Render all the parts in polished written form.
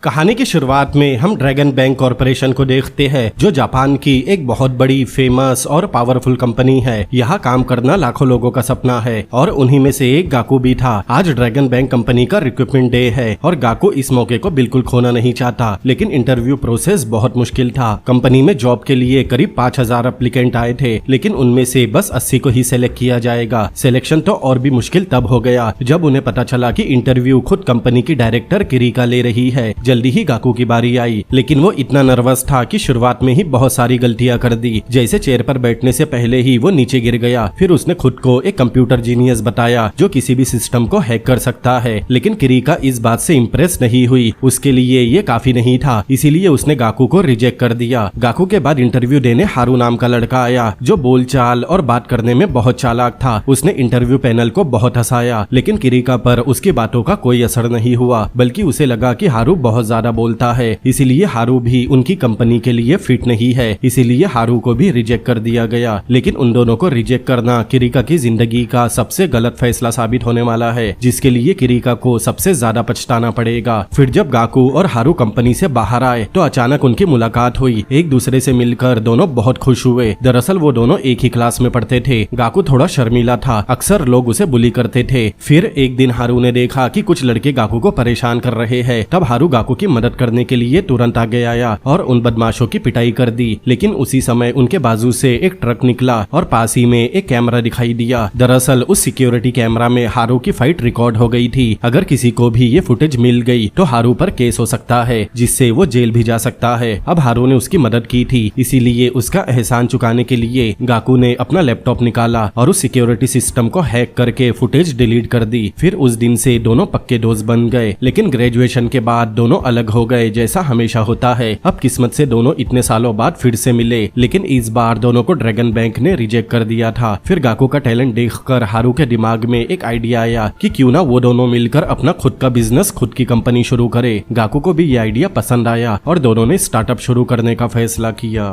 कहानी की शुरुआत में हम ड्रैगन बैंक कॉरपोरेशन को देखते हैं, जो जापान की एक बहुत बड़ी फेमस और पावरफुल कंपनी है। यहाँ काम करना लाखों लोगों का सपना है और उन्हीं में से एक गाकू भी था। आज ड्रैगन बैंक कंपनी का रिक्रूटमेंट डे है और गाकू इस मौके को बिल्कुल खोना नहीं चाहता, लेकिन इंटरव्यू प्रोसेस बहुत मुश्किल था। कंपनी में जॉब के लिए करीब 5000 एप्लीकेंट आए थे, लेकिन उनमें से बस 80 को ही सिलेक्ट किया जाएगा। सिलेक्शन तो और भी मुश्किल तब हो गया जब उन्हें पता चला कि इंटरव्यू खुद कंपनी की डायरेक्टर किरीका ले रही है। जल्दी ही गाकू की बारी आई, लेकिन वो इतना नर्वस था कि शुरुआत में ही बहुत सारी गलतियां कर दी। जैसे चेयर पर बैठने से पहले ही वो नीचे गिर गया। फिर उसने खुद को एक कंप्यूटर जीनियस बताया जो किसी भी सिस्टम को हैक कर सकता है, लेकिन किरीका इस बात से इम्प्रेस नहीं हुई। उसके लिए ये काफी नहीं था, इसीलिए उसने गाकू को रिजेक्ट कर दिया। गाकू के बाद इंटरव्यू देने हारू नाम का लड़का आया, जो बोलचाल और बात करने में बहुत चालाक था। उसने इंटरव्यू पैनल को बहुत हंसाया, लेकिन किरीका पर उसकी बातों का कोई असर नहीं हुआ, बल्कि उसे लगा कि हारू बहुत ज्यादा बोलता है, इसीलिए हारू भी उनकी कंपनी के लिए फिट नहीं है। इसीलिए हारू को भी रिजेक्ट कर दिया गया। लेकिन उन दोनों को रिजेक्ट करना किरीका की जिंदगी का सबसे गलत फैसला साबित होने वाला है, जिसके लिए किरीका को सबसे ज्यादा पछताना पड़ेगा। फिर जब गाकू और हारू कंपनी से बाहर आए तो अचानक उनकी मुलाकात हुई। एक दूसरे से मिलकर दोनों बहुत खुश हुए। दरअसल वो दोनों एक ही क्लास में पढ़ते थे। गाकू थोड़ा शर्मीला था, अक्सर लोग उसे बुली करते थे। फिर एक दिन हारू ने देखा कि कुछ लड़के गाकू को परेशान कर रहे हैं। तब हारू गाकू की मदद करने के लिए तुरंत आगे आया और उन बदमाशों की पिटाई कर दी। लेकिन उसी समय उनके बाजू से एक ट्रक निकला और पास ही में एक कैमरा दिखाई दिया। दरअसल उस सिक्योरिटी कैमरा में हारू की फाइट रिकॉर्ड हो गई थी। अगर किसी को भी ये फुटेज मिल गई तो हारू पर केस हो सकता है, जिससे वो जेल भी जा सकता है। अब हारू ने उसकी मदद की थी, इसीलिए उसका एहसान चुकाने के लिए गाकू ने अपना लैपटॉप निकाला और उस सिक्योरिटी सिस्टम को हैक करके फुटेज डिलीट कर दी। फिर उस दिन से दोनों पक्के दोस्त बन गए, लेकिन ग्रेजुएशन के बाद दोनों अलग हो गए, जैसा हमेशा होता है। अब किस्मत से दोनों इतने सालों बाद फिर से मिले, लेकिन इस बार दोनों को ड्रैगन बैंक ने रिजेक्ट कर दिया था। फिर गाकू का टैलेंट देखकर हारू के दिमाग में एक आइडिया आया कि क्यों ना वो दोनों मिलकर अपना खुद का बिजनेस, खुद की कंपनी शुरू करे। गाकू को भी ये आइडिया पसंद आया और दोनों ने स्टार्टअप शुरू करने का फैसला किया।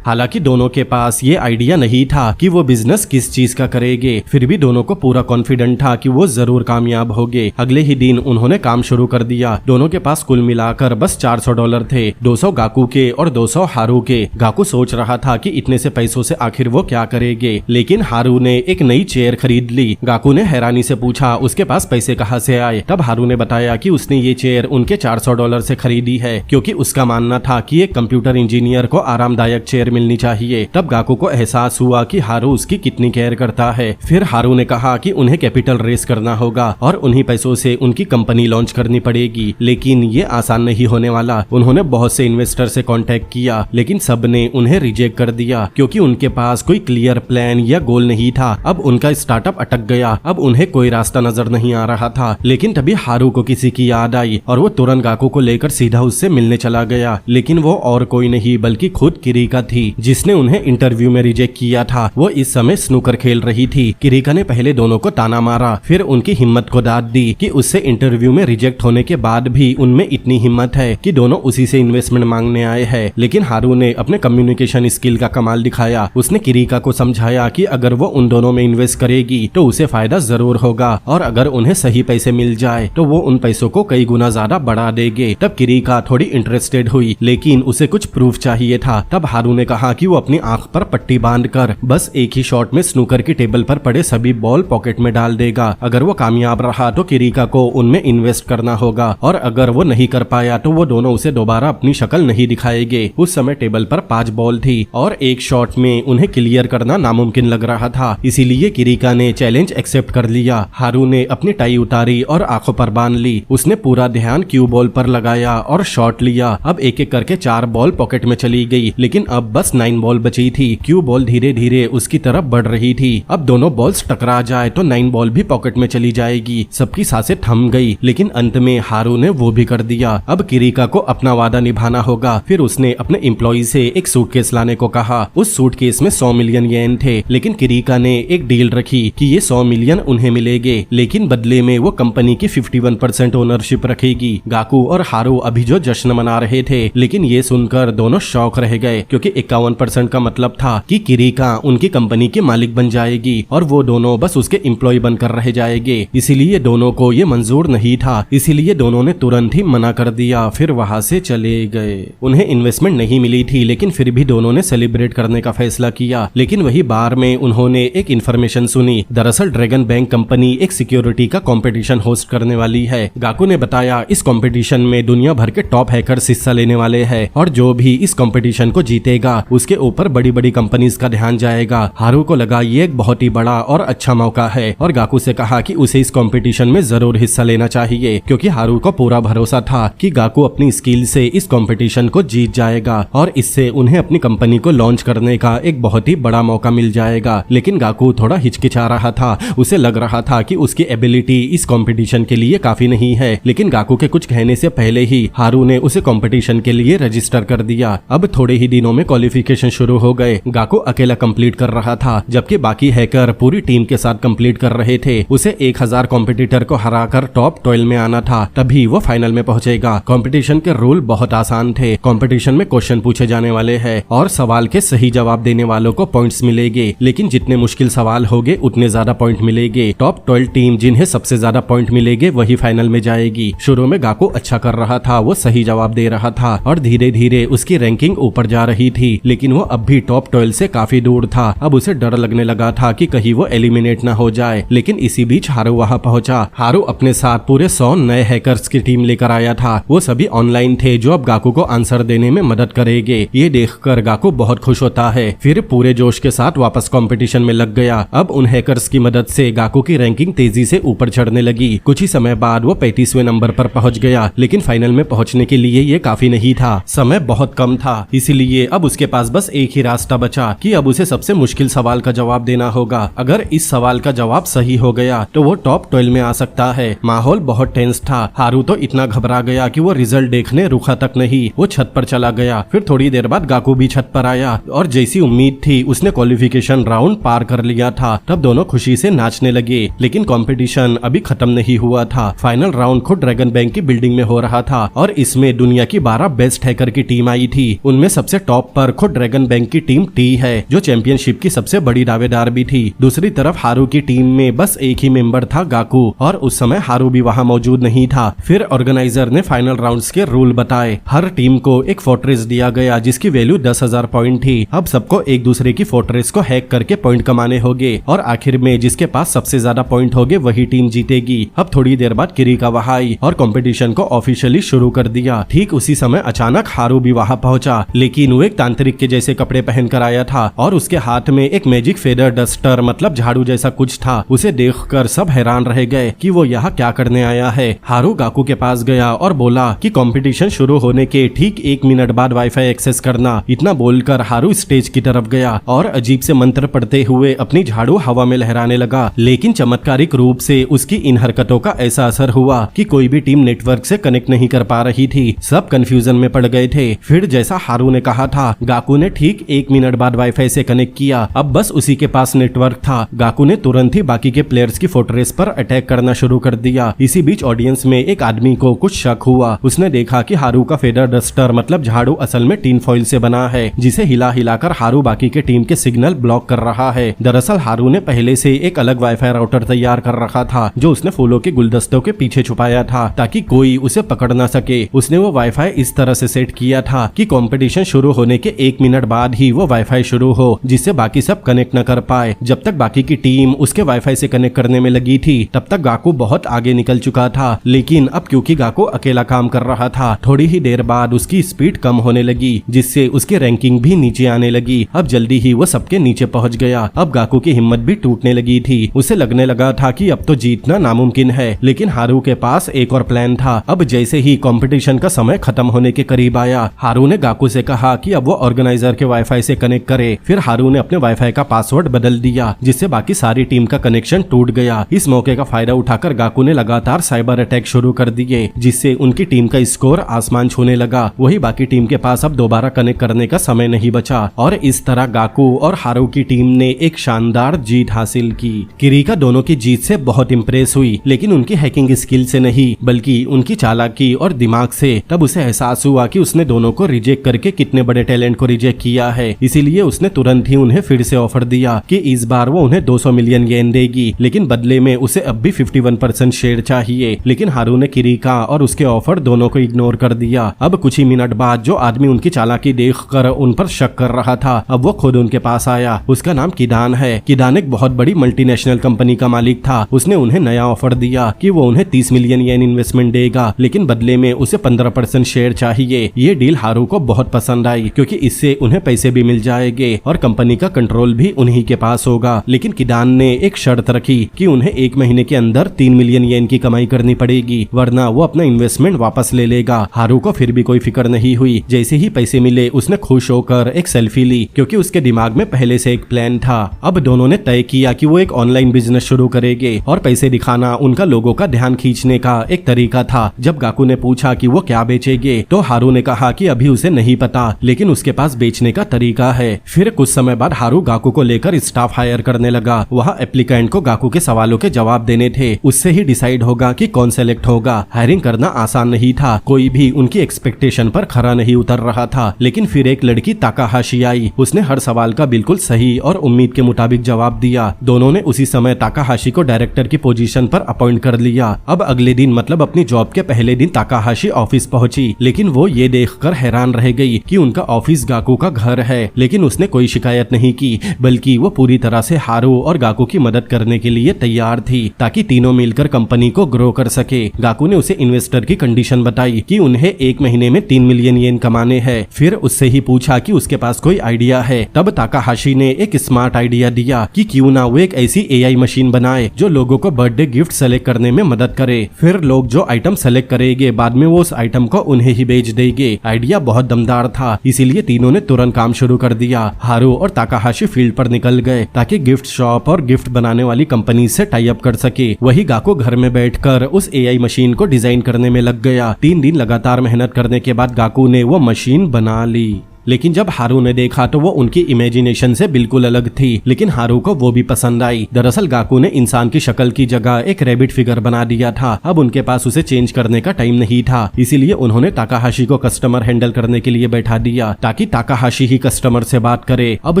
हालांकि दोनों के पास ये आइडिया नहीं था कि वो बिजनेस किस चीज का करेंगे, फिर भी दोनों को पूरा कॉन्फिडेंट था कि वो जरूर कामयाब होंगे। अगले ही दिन उन्होंने काम शुरू कर दिया। दोनों के पास कुल मिलाकर बस $400 थे, 200 गाकू के और 200 हारू के। गाकू सोच रहा था कि इतने से पैसों से आखिर वो क्या करेंगे, लेकिन हारू ने एक नई चेयर खरीद ली। गाकू ने हैरानी से पूछा उसके पास पैसे कहाँ से आए। तब हारू ने बताया कि उसने ये चेयर उनके $400 से खरीदी है, क्योंकि उसका मानना था कि एक कंप्यूटर इंजीनियर को आरामदायक चेयर मिलनी चाहिए। तब गाकू को एहसास हुआ कि हारू उसकी कितनी केयर करता है। फिर हारू ने कहा कि उन्हें कैपिटल रेस करना होगा और उन्हीं पैसों से उनकी कंपनी लॉन्च करनी पड़ेगी, लेकिन ये आसान नहीं होने वाला। उन्होंने बहुत से इन्वेस्टर से कांटेक्ट किया, लेकिन सब ने उन्हें रिजेक्ट कर दिया, क्योंकि उनके पास कोई क्लियर प्लान या गोल नहीं था। अब उनका स्टार्टअप अटक गया। अब उन्हें कोई रास्ता नजर नहीं आ रहा था। लेकिन तभी हारू को किसी की याद आई और वो तुरंत गाकू को लेकर सीधा उससे मिलने चला गया। लेकिन वो और कोई नहीं बल्कि खुद किरीका थी, जिसने उन्हें इंटरव्यू में रिजेक्ट किया था। वो इस समय स्नूकर खेल रही थी। किरीका ने पहले दोनों को ताना मारा, फिर उनकी हिम्मत को दाद दी कि उससे इंटरव्यू में रिजेक्ट होने के बाद भी उनमें इतनी हिम्मत है कि दोनों उसी से इन्वेस्टमेंट मांगने आए हैं। लेकिन हारू ने अपने कम्युनिकेशन स्किल का कमाल दिखाया। उसने किरीका को समझाया कि अगर वो उन दोनों में इन्वेस्ट करेगी तो उसे फायदा जरूर होगा, और अगर उन्हें सही पैसे मिल जाए तो वो उन पैसों को कई गुना ज्यादा बढ़ा देंगे। तब किरीका थोड़ी इंटरेस्टेड हुई, लेकिन उसे कुछ प्रूफ चाहिए था। तब हारू ने कहा कि वो अपनी आंख पर पट्टी बांधकर बस एक ही शॉट में स्नूकर की टेबल पर पड़े सभी बॉल पॉकेट में डाल देगा। अगर वो कामयाब रहा तो किरीका को उनमें इन्वेस्ट करना होगा, और अगर वो नहीं कर पाया तो वो दोनों उसे दोबारा अपनी शक्ल नहीं दिखाएंगे। उस समय टेबल पर 5 बॉल थी और एक शॉट में उन्हें क्लियर करना नामुमकिन लग रहा था, इसीलिए किरीका ने चैलेंज एक्सेप्ट कर लिया। हारू ने अपनी टाई उतारी और आंखों पर बांध ली। उसने पूरा ध्यान क्यू बॉल पर लगाया और शॉट लिया। अब एक एक करके 4 बॉल पॉकेट में चली गई, लेकिन अब बस 9 बॉल बची थी। क्यू बॉल धीरे धीरे उसकी तरफ बढ़ रही थी। अब दोनों बॉल्स टकरा जाए तो 9 बॉल भी पॉकेट में चली जाएगी। सबकी सांसें थम गई, लेकिन अंत में हारू ने वो भी कर दिया। अब किरीका को अपना वादा निभाना होगा। फिर उसने अपने एम्प्लॉय से एक सूटकेस लाने को कहा। उस सूटकेस में 100 मिलियन येन थे, लेकिन किरीका ने एक डील रखी कि ये 100 मिलियन उन्हें मिलेंगे, लेकिन बदले में वो कंपनी की 51% ओनरशिप रखेगी। गाकू और हारू अभी जो जश्न मना रहे थे, लेकिन ये सुनकर दोनों शौक रह गए, क्योंकि 51% का मतलब था कि किरीका उनकी कंपनी के मालिक बन जाएगी और वो दोनों बस उसके एम्प्लॉय बनकर रह जाएंगे। इसीलिए दोनों को ये मंजूर नहीं था, इसीलिए दोनों ने तुरंत ही मना कर दिया, फिर वहां से चले गए। उन्हें इन्वेस्टमेंट नहीं मिली थी, लेकिन फिर भी दोनों ने सेलिब्रेट करने का फैसला किया। लेकिन वही बार में उन्होंने एक इन्फॉर्मेशन सुनी। दरअसल ड्रैगन बैंक कंपनी एक सिक्योरिटी का कंपटीशन होस्ट करने वाली है। गाकू ने बताया इस कंपटीशन में दुनिया भर के टॉप हैकर्स हिस्सा लेने वाले हैं और जो भी इस कंपटीशन को जीतेगा उसके ऊपर बड़ी बड़ी कंपनीज का ध्यान जाएगा। हारू को लगा ये एक बहुत ही बड़ा और अच्छा मौका है और गाकू से कहा कि उसे इस कंपटीशन में जरूर हिस्सा लेना चाहिए, क्योंकि हारू को पूरा भरोसा था कि गाकू अपनी स्किल से इस कंपटीशन को जीत जाएगा और इससे उन्हें अपनी कंपनी को लॉन्च करने का एक बहुत ही बड़ा मौका मिल जाएगा। लेकिन गाकू थोड़ा हिचकिचा रहा था। उसे लग रहा था कि उसकी एबिलिटी इस कंपटीशन के लिए काफी नहीं है। लेकिन गाकू के कुछ कहने से पहले ही हारू ने उसे कंपटीशन के लिए रजिस्टर कर दिया। अब थोड़े ही दिनों में क्वालिफिकेशन शुरू हो गए। गाकू अकेला कंप्लीट कर रहा था, जबकि बाकी हैकर पूरी टीम के साथ कंप्लीट कर रहे थे। उसे 1000 कॉम्पिटिटर को हराकर टॉप 12 में आना था, तभी वो फाइनल में पहुंचेगा। कंपटीशन के रूल बहुत आसान थे। कंपटीशन में क्वेश्चन पूछे जाने वाले हैं और सवाल के सही जवाब देने वालों को पॉइंट्स मिलेंगे, लेकिन जितने मुश्किल सवाल होंगे उतने ज्यादा पॉइंट मिलेंगे। टॉप 12 टीम जिन्हें सबसे ज्यादा पॉइंट मिलेंगे वही फाइनल में जाएगी। शुरू में गाकू अच्छा कर रहा था, वो सही जवाब दे रहा था और धीरे धीरे उसकी रैंकिंग ऊपर जा रही थी, लेकिन वो अब भी टॉप 12 से काफी दूर था। अब उसे डर लगने लगा था कि कहीं वो एलिमिनेट ना हो जाए। लेकिन इसी बीच हारू वहां पहुंचा। हारू अपने साथ पूरे 100 नए हैकर्स की टीम लेकर आया था। वो सभी ऑनलाइन थे जो अब गाकू को आंसर देने में मदद करेंगे। ये देखकर गाकू बहुत खुश होता है। फिर पूरे जोश के साथ वापस कंपटीशन में लग गया। अब उन हैकर्स की मदद से गाकू की रैंकिंग तेजी से ऊपर चढ़ने लगी। कुछ ही समय बाद वो 35वें नंबर पर पहुंच गया, लेकिन फाइनल में पहुंचने के लिए ये काफी नहीं था। समय बहुत कम था, इसीलिए अब उसके पास बस एक ही रास्ता बचा कि अब उसे सबसे मुश्किल सवाल का जवाब देना होगा। अगर इस सवाल का जवाब सही हो गया तो वो टॉप 12 में आ सकता है। माहौल बहुत टेंस था। हारू तो इतना घबरा गया कि वो रिजल्ट देखने रुका तक नहीं। वो छत पर चला गया। फिर थोड़ी देर बाद गाकू भी छत पर आया और जैसी उम्मीद थी उसने क्वालिफिकेशन राउंड पार कर लिया था। तब दोनों खुशी से नाचने लगे। लेकिन कंपटीशन अभी खत्म नहीं हुआ था। फाइनल राउंड खुद ड्रैगन बैंक की बिल्डिंग में हो रहा था और इसमें दुनिया की 12 बेस्ट हैकर की टीम आई थी। उनमें सबसे टॉप पर खुद ड्रैगन बैंक की टीम टी है, जो चैंपियनशिप की सबसे बड़ी दावेदार भी थी। दूसरी तरफ हारू की टीम में बस एक ही मेंबर था, गाकू, और उस समय हारू भी वहां मौजूद नहीं था। फिर ऑर्गेनाइजर ने फाइनल राउंड्स के रूल बताए। हर टीम को एक फोर्ट्रेस दिया गया जिसकी वैल्यू 10,000 पॉइंट थी। अब सबको एक दूसरे की फोर्ट्रेस को हैक करके पॉइंट कमाने होंगे और आखिर में जिसके पास सबसे ज्यादा पॉइंट होंगे वही टीम जीतेगी। अब थोड़ी देर बाद किरीका वहां आई और कंपटीशन को ऑफिशियली शुरू कर दिया। ठीक उसी समय अचानक हारू भी वहां पहुंचा, लेकिन वो एक तांत्रिक के जैसे कपड़े पहनकर आया था और उसके हाथ में एक मैजिक फेदर डस्टर मतलब झाड़ू जैसा कुछ था। उसे देखकर सब हैरान रह गए कि वो यहाँ क्या करने आया है। हारू गाकू के पास गया और बोला कि कंपटीशन शुरू होने के ठीक 1 मिनट बाद वाईफाई एक्सेस करना। इतना बोलकर हारू स्टेज की तरफ गया और अजीब से मंत्र पढ़ते हुए अपनी झाड़ू हवा में लहराने लगा। लेकिन चमत्कारिक रूप से उसकी इन हरकतों का ऐसा असर हुआ कि कोई भी टीम नेटवर्क से कनेक्ट नहीं कर पा रही थी। सब कंफ्यूजन में पड़ गए थे। फिर जैसा हारू ने कहा था, गाकू ने ठीक 1 मिनट बाद वाईफाई से कनेक्ट किया। अब बस उसी के पास नेटवर्क था। गाकू ने तुरंत ही बाकी के प्लेयर्स की फोर्ट्रेस पर अटैक करना शुरू कर दिया। इसी बीच ऑडियंस में एक आदमी को कुछ शक हुआ। उसने देखा कि हारू का फेदर डस्टर मतलब झाड़ू असल में टिन फॉइल से बना है, जिसे हिला हिलाकर हारू बाकी के टीम के सिग्नल ब्लॉक कर रहा है। दरअसल हारू ने पहले से एक अलग वाईफाई राउटर तैयार कर रखा था, जो उसने फूलों के गुलदस्तों के पीछे छुपाया था ताकि कोई उसे पकड़ ना सके। उसने वो वाईफाई इस तरह से सेट किया था कि कंपटीशन शुरू होने के 1 मिनट बाद ही वो वाईफाई शुरू हो, जिससे बाकी सब कनेक्ट न कर पाए। जब तक बाकी की टीम उसके वाईफाई से कनेक्ट करने में लगी थी, तब तक गाकू बहुत आगे निकल चुका था। लेकिन अब क्योंकि गाकू अकेला काम कर रहा था, थोड़ी ही देर बाद उसकी स्पीड कम होने लगी, जिससे उसकी रैंकिंग भी नीचे आने लगी। अब जल्दी ही वो सबके नीचे पहुंच गया। अब गाकू की हिम्मत भी टूटने लगी थी। उसे लगने लगा था कि अब तो जीतना नामुमकिन है, लेकिन हारू के पास एक और प्लान था। अब जैसे ही कंपटीशन का समय खत्म होने के करीब आया, हारू ने गाकू से कहा कि अब वो ऑर्गेनाइजर के वाईफाई से कनेक्ट करे। फिर हारू ने अपने वाईफाई का पासवर्ड बदल दिया, जिससे बाकी सारी टीम का कनेक्शन टूट गया। इस मौके का फायदा उठाकर गाकू ने लगातार साइबर अटैक शुरू कर दिए, जिससे उनकी टीम का स्कोर आसमान छूने लगा। वही बाकी टीम के पास अब दोबारा कनेक्ट करने का समय नहीं बचा और इस तरह गाकू और हारू की टीम ने एक शानदार जीत हासिल की। किरीका दोनों की जीत से बहुत इंप्रेस हुई, लेकिन उनकी हैकिंग स्किल से नहीं, बल्कि उनकी चालाकी और दिमाग से। तब उसे एहसास हुआ कि उसने दोनों को रिजेक्ट करके कितने बड़े टैलेंट को रिजेक्ट किया है। इसीलिए उसने तुरंत ही उन्हें फिर से ऑफर दिया कि इस बार वो उन्हें 200 मिलियन येन देगी, लेकिन बदले में उसे अब भी 51% शेयर चाहिए। लेकिन हारू ने किरीका और उसके ऑफर दोनों को इग्नोर कर दिया। अब कुछ ही मिनट बाद जो आदमी उनकी चालाकी देखकर उन पर शक कर रहा था, अब वो खुद उनके पास आया। उसका नाम किदान है। किदान एक बहुत बड़ी मल्टीनेशनल कंपनी का मालिक था। उसने उन्हें नया ऑफर दिया कि वो उन्हें 30 मिलियन येन इन्वेस्टमेंट देगा, लेकिन बदले में उसे 15% शेयर चाहिए। ये डील हारू को बहुत पसंद आई क्योंकि इससे उन्हें पैसे भी मिल जाएंगे और कंपनी का कंट्रोल भी उन्हीं के पास होगा। लेकिन किदान ने एक शर्त रखी कि उन्हें 1 महीने के अंदर 3 मिलियन येन की कमाई करनी पड़ेगी, वरना वो अपना इन्वेस्टमेंट वापस ले लेगा। हारू को फिर भी कोई फिक्र नहीं हुई। जैसे ही पैसे मिले उसने खुश होकर एक सेल्फी ली क्योंकि उसके दिमाग में पहले से एक प्लान था। अब दोनों ने तय किया कि वो एक ऑनलाइन बिजनेस शुरू करेंगे और पैसे दिखाना उनका लोगों का ध्यान खींचने का एक तरीका था। जब गाकू ने पूछा कि वो क्या बेचेंगे तो हारू ने कहा कि अभी उसे नहीं पता, लेकिन उसके पास बेचने का तरीका है। फिर कुछ समय बाद हारू गाकू को लेकर स्टाफ हायर करने लगा। वहाँ एप्लीकेंट को गाकू के सवालों के जवाब देने थे। उससे ही डिसाइड होगा कि कौन सेलेक्ट होगा। हायरिंग करना आसान नहीं था। कोई भी उनकी एक्सपेक्टेशन पर खरा नहीं उतर रहा था। लेकिन फिर एक लड़की ताकाहाशी आई। उसने हर सवाल का बिल्कुल सही और उम्मीद के मुताबिक जवाब दिया। दोनों ने उसी समय ताकाहाशी को डायरेक्टर की पोजीशन पर अपॉइंट कर लिया। अब अगले दिन मतलब अपनी जॉब के पहले दिन ताकाहाशी ऑफिस पहुंची, लेकिन वो ये देखकर हैरान रह गई कि उनका ऑफिस गाकू का घर है। लेकिन उसने कोई शिकायत नहीं की, बल्कि वो पूरी तरह से हारू और गाकू की मदद करने के लिए तैयार थी ताकि तीनों मिलकर कंपनी को ग्रो कर सके। गाकू ने उसे इन्वेस्टर की कंडीशन बताई कि उन्हें 1 महीने में 3 मिलियन येन कमाने हैं। फिर उससे ही पूछा कि उसके पास कोई आइडिया है। तब ताकाहाशी ने एक स्मार्ट आइडिया दिया कि क्यों ना वो एक ऐसी एआई मशीन बनाए जो लोगों को बर्थडे गिफ्ट सेलेक्ट करने में मदद करे। फिर लोग जो आइटम सेलेक्ट करेंगे बाद में वो उस आइटम को उन्हें ही बेच देंगे। आइडिया बहुत दमदार था, इसीलिए तीनों ने तुरंत काम शुरू कर दिया। हारू और ताकाहाशी फील्ड पर निकल गए ताकि गिफ्ट शॉप और गिफ्ट बनाने वाली कंपनी से टाई अप कर सके। वही गाकू घर में बैठकर उस एआई मशीन को डिजाइन करने में लग गया। 3 दिन लगातार मेहनत करने के बाद गाकू ने वो मशीन बना ली। लेकिन जब हारू ने देखा तो वो उनकी इमेजिनेशन से बिल्कुल अलग थी, लेकिन हारू को वो भी पसंद आई। दरअसल गाकू ने इंसान की शक्ल की जगह एक रैबिट फिगर बना दिया था। अब उनके पास उसे चेंज करने का टाइम नहीं था, इसीलिए उन्होंने ताकाहाशी को कस्टमर हैंडल करने के लिए बैठा दिया ताकि ताकाहाशी ही कस्टमर से बात करे। अब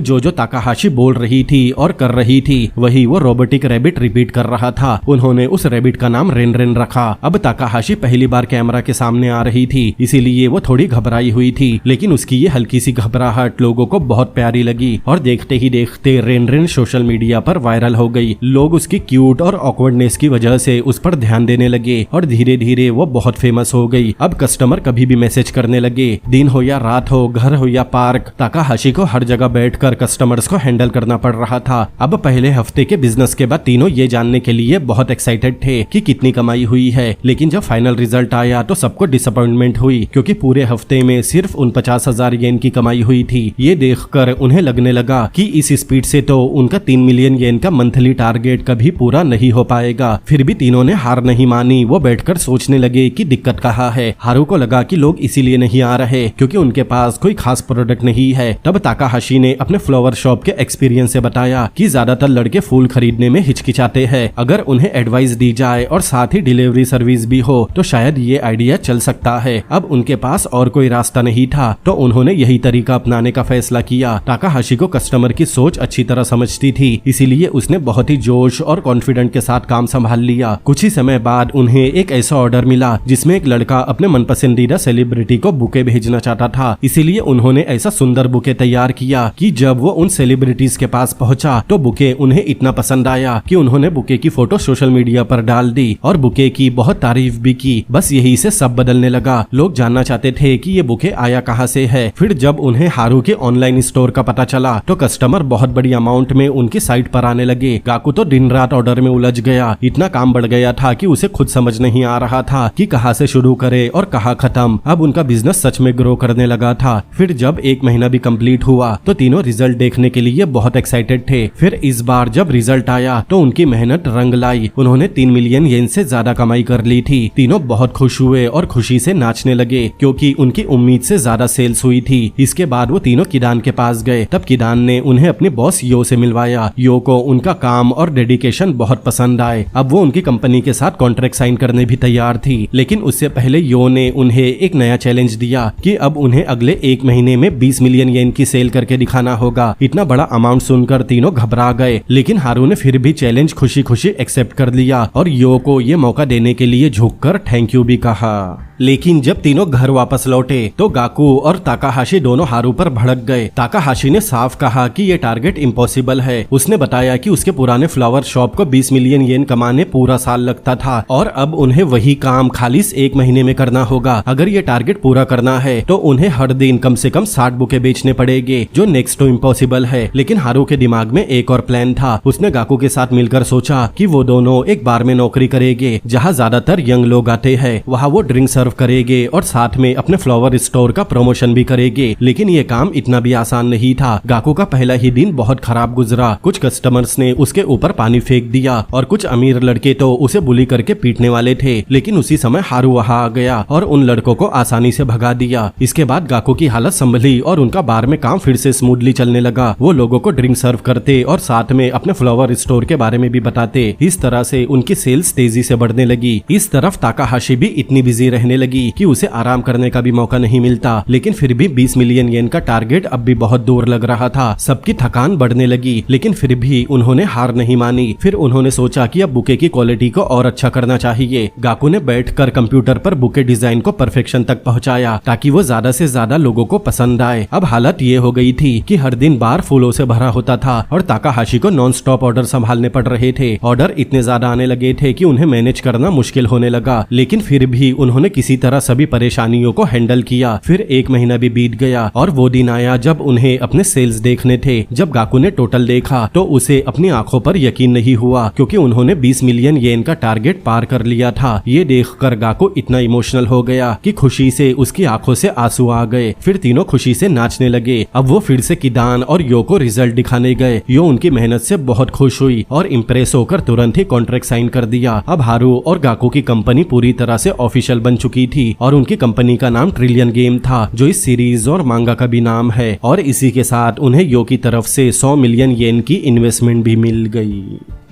जो ताकाहाशी बोल रही थी और कर रही थी वही वो रोबोटिक रैबिट रिपीट कर रहा था। उन्होंने उस रैबिट का नाम रेन रेन रखा। अब ताकाहाशी पहली बार कैमरा के सामने आ रही थी, इसीलिए वो थोड़ी घबराई हुई थी, लेकिन उसकी ये किसी घबराहट लोगों को बहुत प्यारी लगी और देखते ही देखते रेन रेन सोशल मीडिया पर वायरल हो गई। लोग उसकी क्यूट और ऑकवर्डनेस की वजह से उस पर ध्यान देने लगे और धीरे धीरे वो बहुत फेमस हो गई। अब कस्टमर कभी भी मैसेज करने लगे, दिन हो या रात हो, घर हो या पार्क। ताकाहाशी को हर जगह बैठकर कस्टमर्स को हैंडल करना पड़ रहा था। अब पहले हफ्ते के बिजनेस के बाद तीनों ये जानने के लिए बहुत एक्साइटेड थे कि कितनी कमाई हुई है, लेकिन जब फाइनल रिजल्ट आया तो सबको डिसअपॉइंटमेंट हुई क्योंकि पूरे हफ्ते में सिर्फ 49,000 येन की कमाई हुई थी। ये देखकर उन्हें लगने लगा कि इस स्पीड से तो उनका 3 मिलियन येन का मंथली टारगेट कभी पूरा नहीं हो पाएगा। फिर भी तीनों ने हार नहीं मानी। वो बैठकर सोचने लगे कि दिक्कत कहाँ है। हारू को लगा कि लोग इसीलिए नहीं आ रहे क्योंकि उनके पास कोई खास प्रोडक्ट नहीं है। तब ताकाहाशी ने अपने फ्लावर शॉप के एक्सपीरियंस से बताया कि ज्यादातर लड़के फूल खरीदने में हिचकिचाते हैं। अगर उन्हें एडवाइस दी जाए और साथ ही डिलीवरी सर्विस भी हो तो शायद ये आइडिया चल सकता है। अब उनके पास और कोई रास्ता नहीं था तो उन्होंने यही तरीका अपनाने का फैसला किया। ताकाहाशी को कस्टमर की सोच अच्छी तरह समझती थी, इसीलिए उसने बहुत ही जोश और कॉन्फिडेंट के साथ काम संभाल लिया। कुछ ही समय बाद उन्हें एक ऐसा ऑर्डर मिला जिसमें एक लड़का अपने मनपसंदीदा सेलिब्रिटी को बुके भेजना चाहता था। इसीलिए उन्होंने ऐसा सुंदर बुके तैयार किया कि जब वो उन सेलिब्रिटीज के पास पहुंचा तो बुके उन्हें इतना पसंद आया कि उन्होंने बुके की फोटो सोशल मीडिया पर डाल दी और बुके की बहुत तारीफ भी की। बस यही से सब बदलने लगा। लोग जानना चाहते थे कि ये बुके आया कहाँ से है। फिर जब उन्हें हारू के ऑनलाइन स्टोर का पता चला तो कस्टमर बहुत बड़ी अमाउंट में उनकी साइट पर आने लगे। गाकू तो दिन रात ऑर्डर में उलझ गया। इतना काम बढ़ गया था कि उसे खुद समझ नहीं आ रहा था कि कहाँ से शुरू करे और कहाँ खत्म। अब उनका बिजनेस सच में ग्रो करने लगा था। फिर जब 1 महीना भी कंप्लीट हुआ तो तीनों रिजल्ट देखने के लिए बहुत एक्साइटेड थे। फिर इस बार जब रिजल्ट आया तो उनकी मेहनत रंग लाई। उन्होंने 3 मिलियन येन से ज्यादा कमाई कर ली थी। तीनों बहुत खुश हुए और खुशी से नाचने लगे क्योंकि उनकी उम्मीद से ज्यादा सेल्स हुई थी। इसके बाद वो तीनों किदान के पास गए। तब किदान ने उन्हें अपने बॉस यो से मिलवाया। यो को उनका काम और डेडिकेशन बहुत पसंद आए। अब वो उनकी कंपनी के साथ कॉन्ट्रैक्ट साइन करने भी तैयार थी, लेकिन उससे पहले यो ने उन्हें एक नया चैलेंज दिया कि अब उन्हें अगले 1 महीने में 20 मिलियन येन की सेल करके दिखाना होगा। इतना बड़ा अमाउंट सुनकर तीनों घबरा गए, लेकिन हारू ने फिर भी चैलेंज खुशी खुशी एक्सेप्ट कर लिया और यो को ये मौका देने के लिए झुककर थैंक यू भी कहा। लेकिन जब तीनों घर वापस लौटे तो गाकू और ताकाहाशी दोनों हारू पर भड़क गए। ताकाहाशी ने साफ कहा कि ये टारगेट इम्पॉसिबल है। उसने बताया कि उसके पुराने फ्लावर शॉप को 20 मिलियन येन कमाने पूरा साल लगता था और अब उन्हें वही काम खालिस 1 महीने में करना होगा। अगर ये टारगेट पूरा करना है तो उन्हें हर दिन कम से कम 60 बुके बेचने पड़ेंगे, जो नेक्स्ट टू इम्पॉसिबल है। लेकिन हारू के दिमाग में एक और प्लान था। उसने गाकू के साथ मिलकर सोचा कि वो दोनों एक बार में नौकरी करेंगे जहाँ ज्यादातर यंग लोग आते हैं। वहाँ वो ड्रिंक सर्व करेंगे और साथ में अपने फ्लावर स्टोर का प्रमोशन भी करेंगे। लेकिन ये काम इतना भी आसान नहीं था। गाकू का पहला ही दिन बहुत खराब गुजरा। कुछ कस्टमर्स ने उसके ऊपर पानी फेंक दिया और कुछ अमीर लड़के तो उसे बुली करके पीटने वाले थे। लेकिन उसी समय हारू वहाँ आ गया और उन लड़कों को आसानी से भगा दिया। इसके बाद गाकू की हालत संभली और उनका बार में काम फिर से स्मूथली चलने लगा। वो लोगों को ड्रिंक सर्व करते और साथ में अपने फ्लावर स्टोर के बारे में भी बताते। इस तरह से उनकी सेल्स तेजी से बढ़ने लगी। इस तरफ ताकाहाशी भी इतनी बिजी रहने लगी कि उसे आराम करने का भी मौका नहीं मिलता। लेकिन फिर भी 20 मिलियन येन का टारगेट अब भी बहुत दूर लग रहा था। सबकी थकान बढ़ने लगी, लेकिन फिर भी उन्होंने हार नहीं मानी। फिर उन्होंने सोचा कि अब बुके की क्वालिटी को और अच्छा करना चाहिए। गाकू ने बैठकर कंप्यूटर पर बुके डिजाइन को परफेक्शन तक पहुंचाया ताकि वो ज्यादा से ज्यादा लोगों को पसंद आए। अब हालत ये हो गई थी कि हर दिन बार फूलों से भरा होता था और ताकाहाशी को नॉन स्टॉप ऑर्डर संभालने पड़ रहे थे। ऑर्डर इतने ज्यादा आने लगे थे कि उन्हें मैनेज करना मुश्किल होने लगा। लेकिन फिर भी उन्होंने किसी तरह सभी परेशानियों को हैंडल किया। फिर 1 महीना भी बीत गया और वो दिन आया जब उन्हें अपने सेल्स देखने थे। जब गाकू ने टोटल देखा तो उसे अपनी आंखों पर यकीन नहीं हुआ, क्योंकि उन्होंने 20 मिलियन येन का टारगेट पार कर लिया था। ये देखकर गाकू इतना इमोशनल हो गया कि खुशी से उसकी आंखों से आंसू आ गए। फिर तीनों खुशी से नाचने लगे। अब वो फिर से किदान और यो को रिजल्ट दिखाने गए। यो उनकी मेहनत से बहुत खुश हुई और इम्प्रेस होकर तुरंत ही कॉन्ट्रैक्ट साइन कर दिया। अब हारू और गाकू की कंपनी पूरी तरह से ऑफिशियल बन चुकी थी और उनकी कंपनी का नाम ट्रिलियन गेम था, जो इस सीरीज और मांगा का भी नाम है। और इसी के साथ उन्हें यो की तरफ से 100 मिलियन येन की इन्वेस्टमेंट भी मिल गई।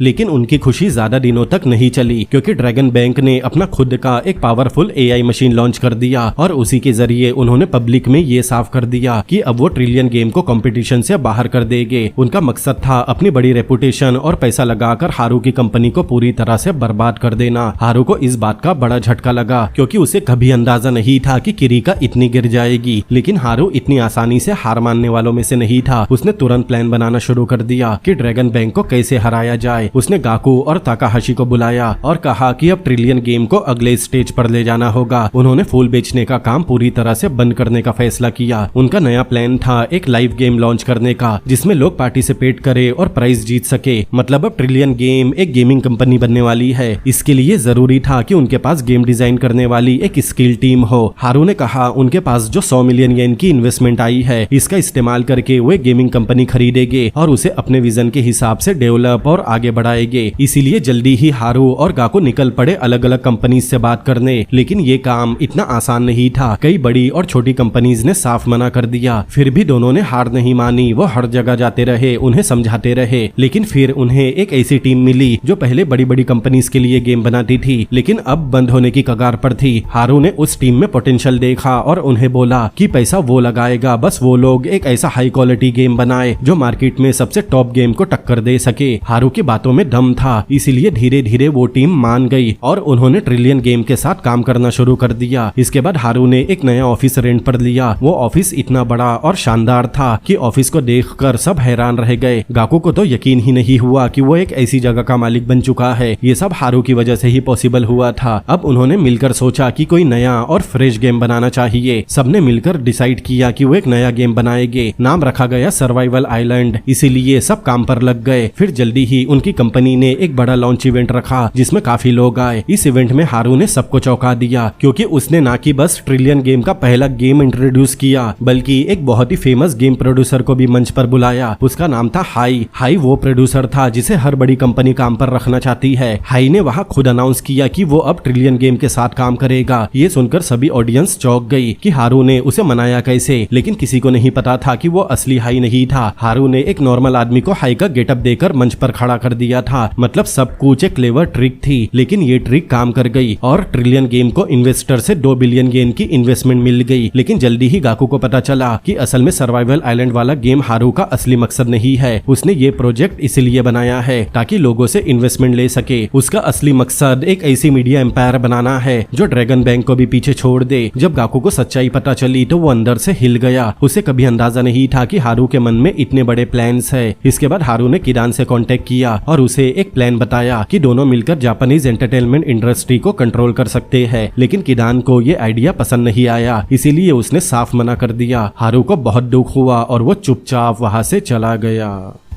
लेकिन उनकी खुशी ज्यादा दिनों तक नहीं चली, क्योंकि ड्रैगन बैंक ने अपना खुद का एक पावरफुल एआई मशीन लॉन्च कर दिया और उसी के जरिए उन्होंने पब्लिक में ये साफ कर दिया कि अब वो ट्रिलियन गेम को कंपटीशन से बाहर कर देंगे। उनका मकसद था अपनी बड़ी रेपुटेशन और पैसा लगाकर हारू की कंपनी को पूरी तरह से बर्बाद कर देना। हारू को इस बात का बड़ा झटका लगा, क्योंकि उसे कभी अंदाजा नहीं था कि किरीका इतनी गिर जाएगी। लेकिन हारू इतनी आसानी से हार मानने वालों में से नहीं था। उसने तुरंत प्लान बनाना शुरू कर दिया कि ड्रैगन बैंक को कैसे हराया जाए। उसने गाकू और ताकाहाशी को बुलाया और कहा कि अब ट्रिलियन गेम को अगले स्टेज पर ले जाना होगा। उन्होंने फूल बेचने का काम पूरी तरह से बंद करने का फैसला किया। उनका नया प्लान था एक लाइव गेम लॉन्च करने का, जिसमें लोग पार्टिसिपेट करे और प्राइज जीत सके। मतलब अब ट्रिलियन गेम एक गेमिंग कंपनी बनने वाली है। इसके लिए जरूरी था कि उनके पास गेम डिजाइन करने वाली एक स्किल टीम हो। हारू ने कहा उनके पास जो 100 मिलियन येन की इन्वेस्टमेंट आई है, इसका इस्तेमाल करके वो गेमिंग कंपनी खरीदेंगे और उसे अपने विजन के हिसाब से डेवलप और आगे बढ़ाएंगे। इसीलिए जल्दी ही हारू और गाकू निकल पड़े अलग अलग कंपनीज से बात करने। लेकिन ये काम इतना आसान नहीं था। कई बड़ी और छोटी कंपनीज ने साफ मना कर दिया। फिर भी दोनों ने हार नहीं मानी। वो हर जगह जाते रहे, उन्हें समझाते रहे। लेकिन फिर उन्हें एक ऐसी टीम मिली जो पहले बड़ी बड़ी कंपनीज के लिए गेम बनाती थी, लेकिन अब बंद होने की कगार पर थी। हारू ने उस टीम में पोटेंशियल देखा और उन्हें बोला कि पैसा वो लगाएगा, बस वो लोग एक ऐसा हाई क्वालिटी गेम बनाए जो मार्केट में सबसे टॉप गेम को टक्कर दे सके। हारू की बातों में दम था, इसीलिए धीरे धीरे वो टीम मान गई और उन्होंने ट्रिलियन गेम के साथ काम करना शुरू कर दिया। इसके बाद हारू ने एक नया ऑफिस रेंट पर लिया। वो ऑफिस इतना बड़ा और शानदार था कि ऑफिस को देखकर सब हैरान रह गए। गाकू को तो यकीन ही नहीं हुआ कि वो एक ऐसी जगह का मालिक बन चुका है। ये सब हारू की वजह से ही पॉसिबल हुआ था। अब उन्होंने मिलकर सोचा कि कोई नया और फ्रेश गेम बनाना चाहिए। सबने मिलकर डिसाइड किया कि वो एक नया गेम बनाएंगे। नाम रखा गया सर्वाइवल आइलैंड। इसीलिए सब काम पर लग गए। फिर जल्दी ही उनकी की कंपनी ने एक बड़ा लॉन्च इवेंट रखा जिसमें काफी लोग आए। इस इवेंट में हारू ने सबको चौंका दिया क्योंकि उसने ना कि बस ट्रिलियन गेम का पहला गेम इंट्रोड्यूस किया बल्कि एक बहुत ही फेमस गेम प्रोड्यूसर को भी मंच पर बुलाया। उसका नाम था हाई वो प्रोड्यूसर था जिसे हर बड़ी कंपनी काम पर रखना चाहती है। हाई ने वहाँ खुद अनाउंस किया कि वो अब ट्रिलियन गेम के साथ काम करेगा। ये सुनकर सभी ऑडियंस चौंक गई कि हारू ने उसे मनाया कैसे, लेकिन किसी को नहीं पता था कि वो असली हाई नहीं था। हारू ने एक नॉर्मल आदमी को हाई का गेटअप देकर मंच पर खड़ा कर दिया था। मतलब सब कुछ एक क्लेवर ट्रिक थी, लेकिन ये ट्रिक काम कर गई और ट्रिलियन गेम को इन्वेस्टर से 2 बिलियन येन की इन्वेस्टमेंट मिल गई। लेकिन जल्दी ही गाकू को पता चला कि असल में सर्वाइवल आइलैंड वाला गेम हारू का असली मकसद नहीं है। उसने ये प्रोजेक्ट इसलिए बनाया है ताकि लोगों से इन्वेस्टमेंट ले सके। उसका असली मकसद एक ऐसी मीडिया एम्पायर बनाना है जो ड्रैगन बैंक को भी पीछे छोड़ दे। जब गाकू को सच्चाई पता चली तो वो अंदर से हिल गया। उसे कभी अंदाजा नहीं था कि हारू के मन में इतने बड़े प्लान्स है। इसके बाद हारू ने किडान से कांटेक्ट किया और उसे एक प्लान बताया कि दोनों मिलकर जापानीज एंटरटेनमेंट इंडस्ट्री को कंट्रोल कर सकते हैं। लेकिन किडान को ये आइडिया पसंद नहीं आया, इसीलिए उसने साफ मना कर दिया। हारू को बहुत दुख हुआ और वो चुपचाप वहाँ से चला गया।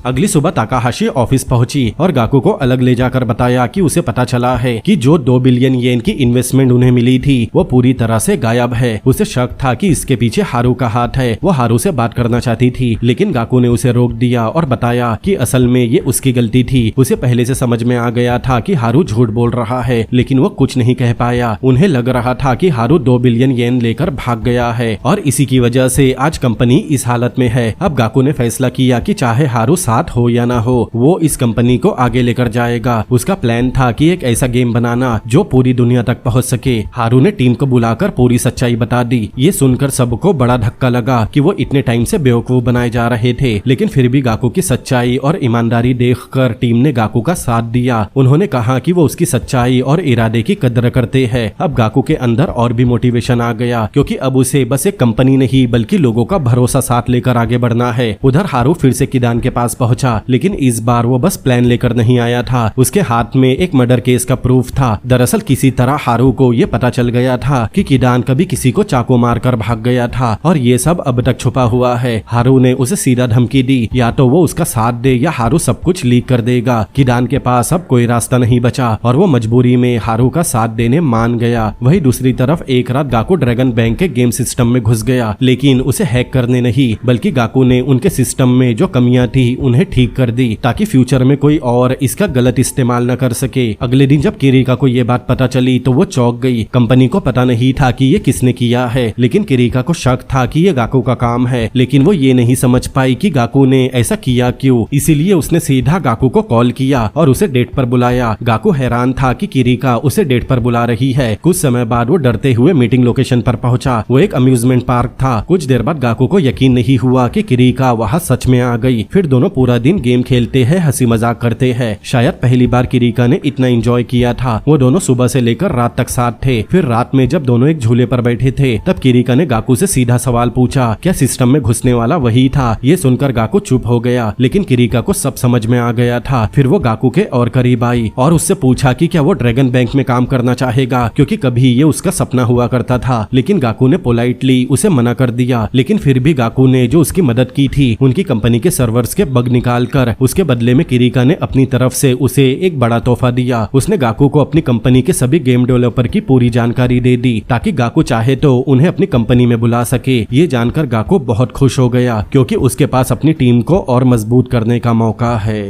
अगली सुबह ताकाहाशी ऑफिस पहुंची और गाकू को अलग ले जाकर बताया कि उसे पता चला है कि जो 2 बिलियन येन की इन्वेस्टमेंट उन्हें मिली थी वो पूरी तरह से गायब है। उसे शक था कि इसके पीछे हारू का हाथ है। वो हारू से बात करना चाहती थी, लेकिन गाकू ने उसे रोक दिया और बताया कि असल में ये उसकी गलती थी। उसे पहले से समझ में आ गया था कि हारू झूठ बोल रहा है, लेकिन वो कुछ नहीं कह पाया। उन्हें लग रहा था कि हारू 2 बिलियन येन लेकर भाग गया है और इसी की वजह से आज कंपनी इस हालत में है। अब गाकू ने फैसला किया कि चाहे हारू हो या ना हो, वो इस कंपनी को आगे लेकर जाएगा। उसका प्लान था कि एक ऐसा गेम बनाना जो पूरी दुनिया तक पहुंच सके। हारू ने टीम को बुलाकर पूरी सच्चाई बता दी। ये सुनकर सबको बड़ा धक्का लगा कि वो इतने टाइम से बेवकूफ बनाए जा रहे थे, लेकिन फिर भी गाकू की सच्चाई और ईमानदारी देखकर टीम ने गाकू का साथ दिया। उन्होंने कहा कि वो उसकी सच्चाई और इरादे की कदर करते हैं। अब गाकू के अंदर और भी मोटिवेशन आ गया क्योंकि अब उसे बस एक कंपनी नहीं बल्कि लोगों का भरोसा साथ लेकर आगे बढ़ना है। उधर हारू फिर से किडान के पास पहुंचा, लेकिन इस बार वो बस प्लान लेकर नहीं आया था। उसके हाथ में एक मर्डर केस का प्रूफ था। दरअसल किसी तरह हारू को ये पता चल गया था कि किडान कभी किसी को चाकू मारकर भाग गया था और ये सब अब तक छुपा हुआ है। हारू ने उसे सीधा धमकी दी, या तो वो उसका साथ दे या हारू सब कुछ लीक कर देगा। किडान के पास अब कोई रास्ता नहीं बचा और वो मजबूरी में हारू का साथ देने मान गया। वही दूसरी तरफ एक रात गाकू ड्रैगन बैंक के गेम सिस्टम में घुस गया, लेकिन उसे हैक करने नहीं बल्कि गाकू ने उनके सिस्टम में जो कमियां थी उन्हें ठीक कर दी ताकि फ्यूचर में कोई और इसका गलत इस्तेमाल न कर सके। अगले दिन जब किरिका को ये बात पता चली तो वो चौंक गई। कंपनी को पता नहीं था कि ये किसने किया है, लेकिन किरिका को शक था कि ये गाकू का काम है। लेकिन वो ये नहीं समझ पाई कि गाकू ने ऐसा किया क्यों। इसीलिए उसने सीधा गाकू को कॉल किया और उसे डेट पर बुलाया। गाकू हैरान था कि किरिका उसे डेट पर बुला रही है। कुछ समय बाद वो डरते हुए मीटिंग लोकेशन पर पहुंचा। वो एक अम्यूजमेंट पार्क था। कुछ देर बाद गाकू को यकीन नहीं हुआ कि किरिका वहाँ सच में आ गई। फिर दोनों पूरा दिन गेम खेलते हैं, हंसी मजाक करते हैं। शायद पहली बार किरिका ने इतना एंजॉय किया था। वो दोनों सुबह से लेकर रात तक साथ थे। फिर रात में जब दोनों एक झूले पर बैठे थे तब किरिका ने गाकू से सीधा सवाल पूछा, क्या सिस्टम में घुसने वाला वही था? ये सुनकर गाकू चुप हो गया, लेकिन किरिका को सब समझ में आ गया था। फिर वो गाकू के और करीब आई और उससे पूछा कि क्या वो ड्रैगन बैंक में काम करना चाहेगा, क्योंकि कभी ये उसका सपना हुआ करता था। लेकिन गाकू ने पोलाइटली उसे मना कर दिया। लेकिन फिर भी गाकू ने जो उसकी मदद की थी, उनकी कंपनी के सर्वर्स के बग निकाल कर उसके बदले में किरिका ने अपनी तरफ से उसे एक बड़ा तोहफा दिया। उसने गाकू को अपनी कंपनी के सभी गेम डेवलपर की पूरी जानकारी दे दी ताकि गाकू चाहे तो उन्हें अपनी कंपनी में बुला सके। ये जानकर गाकू बहुत खुश हो गया क्योंकि उसके पास अपनी टीम को और मजबूत करने का मौका है।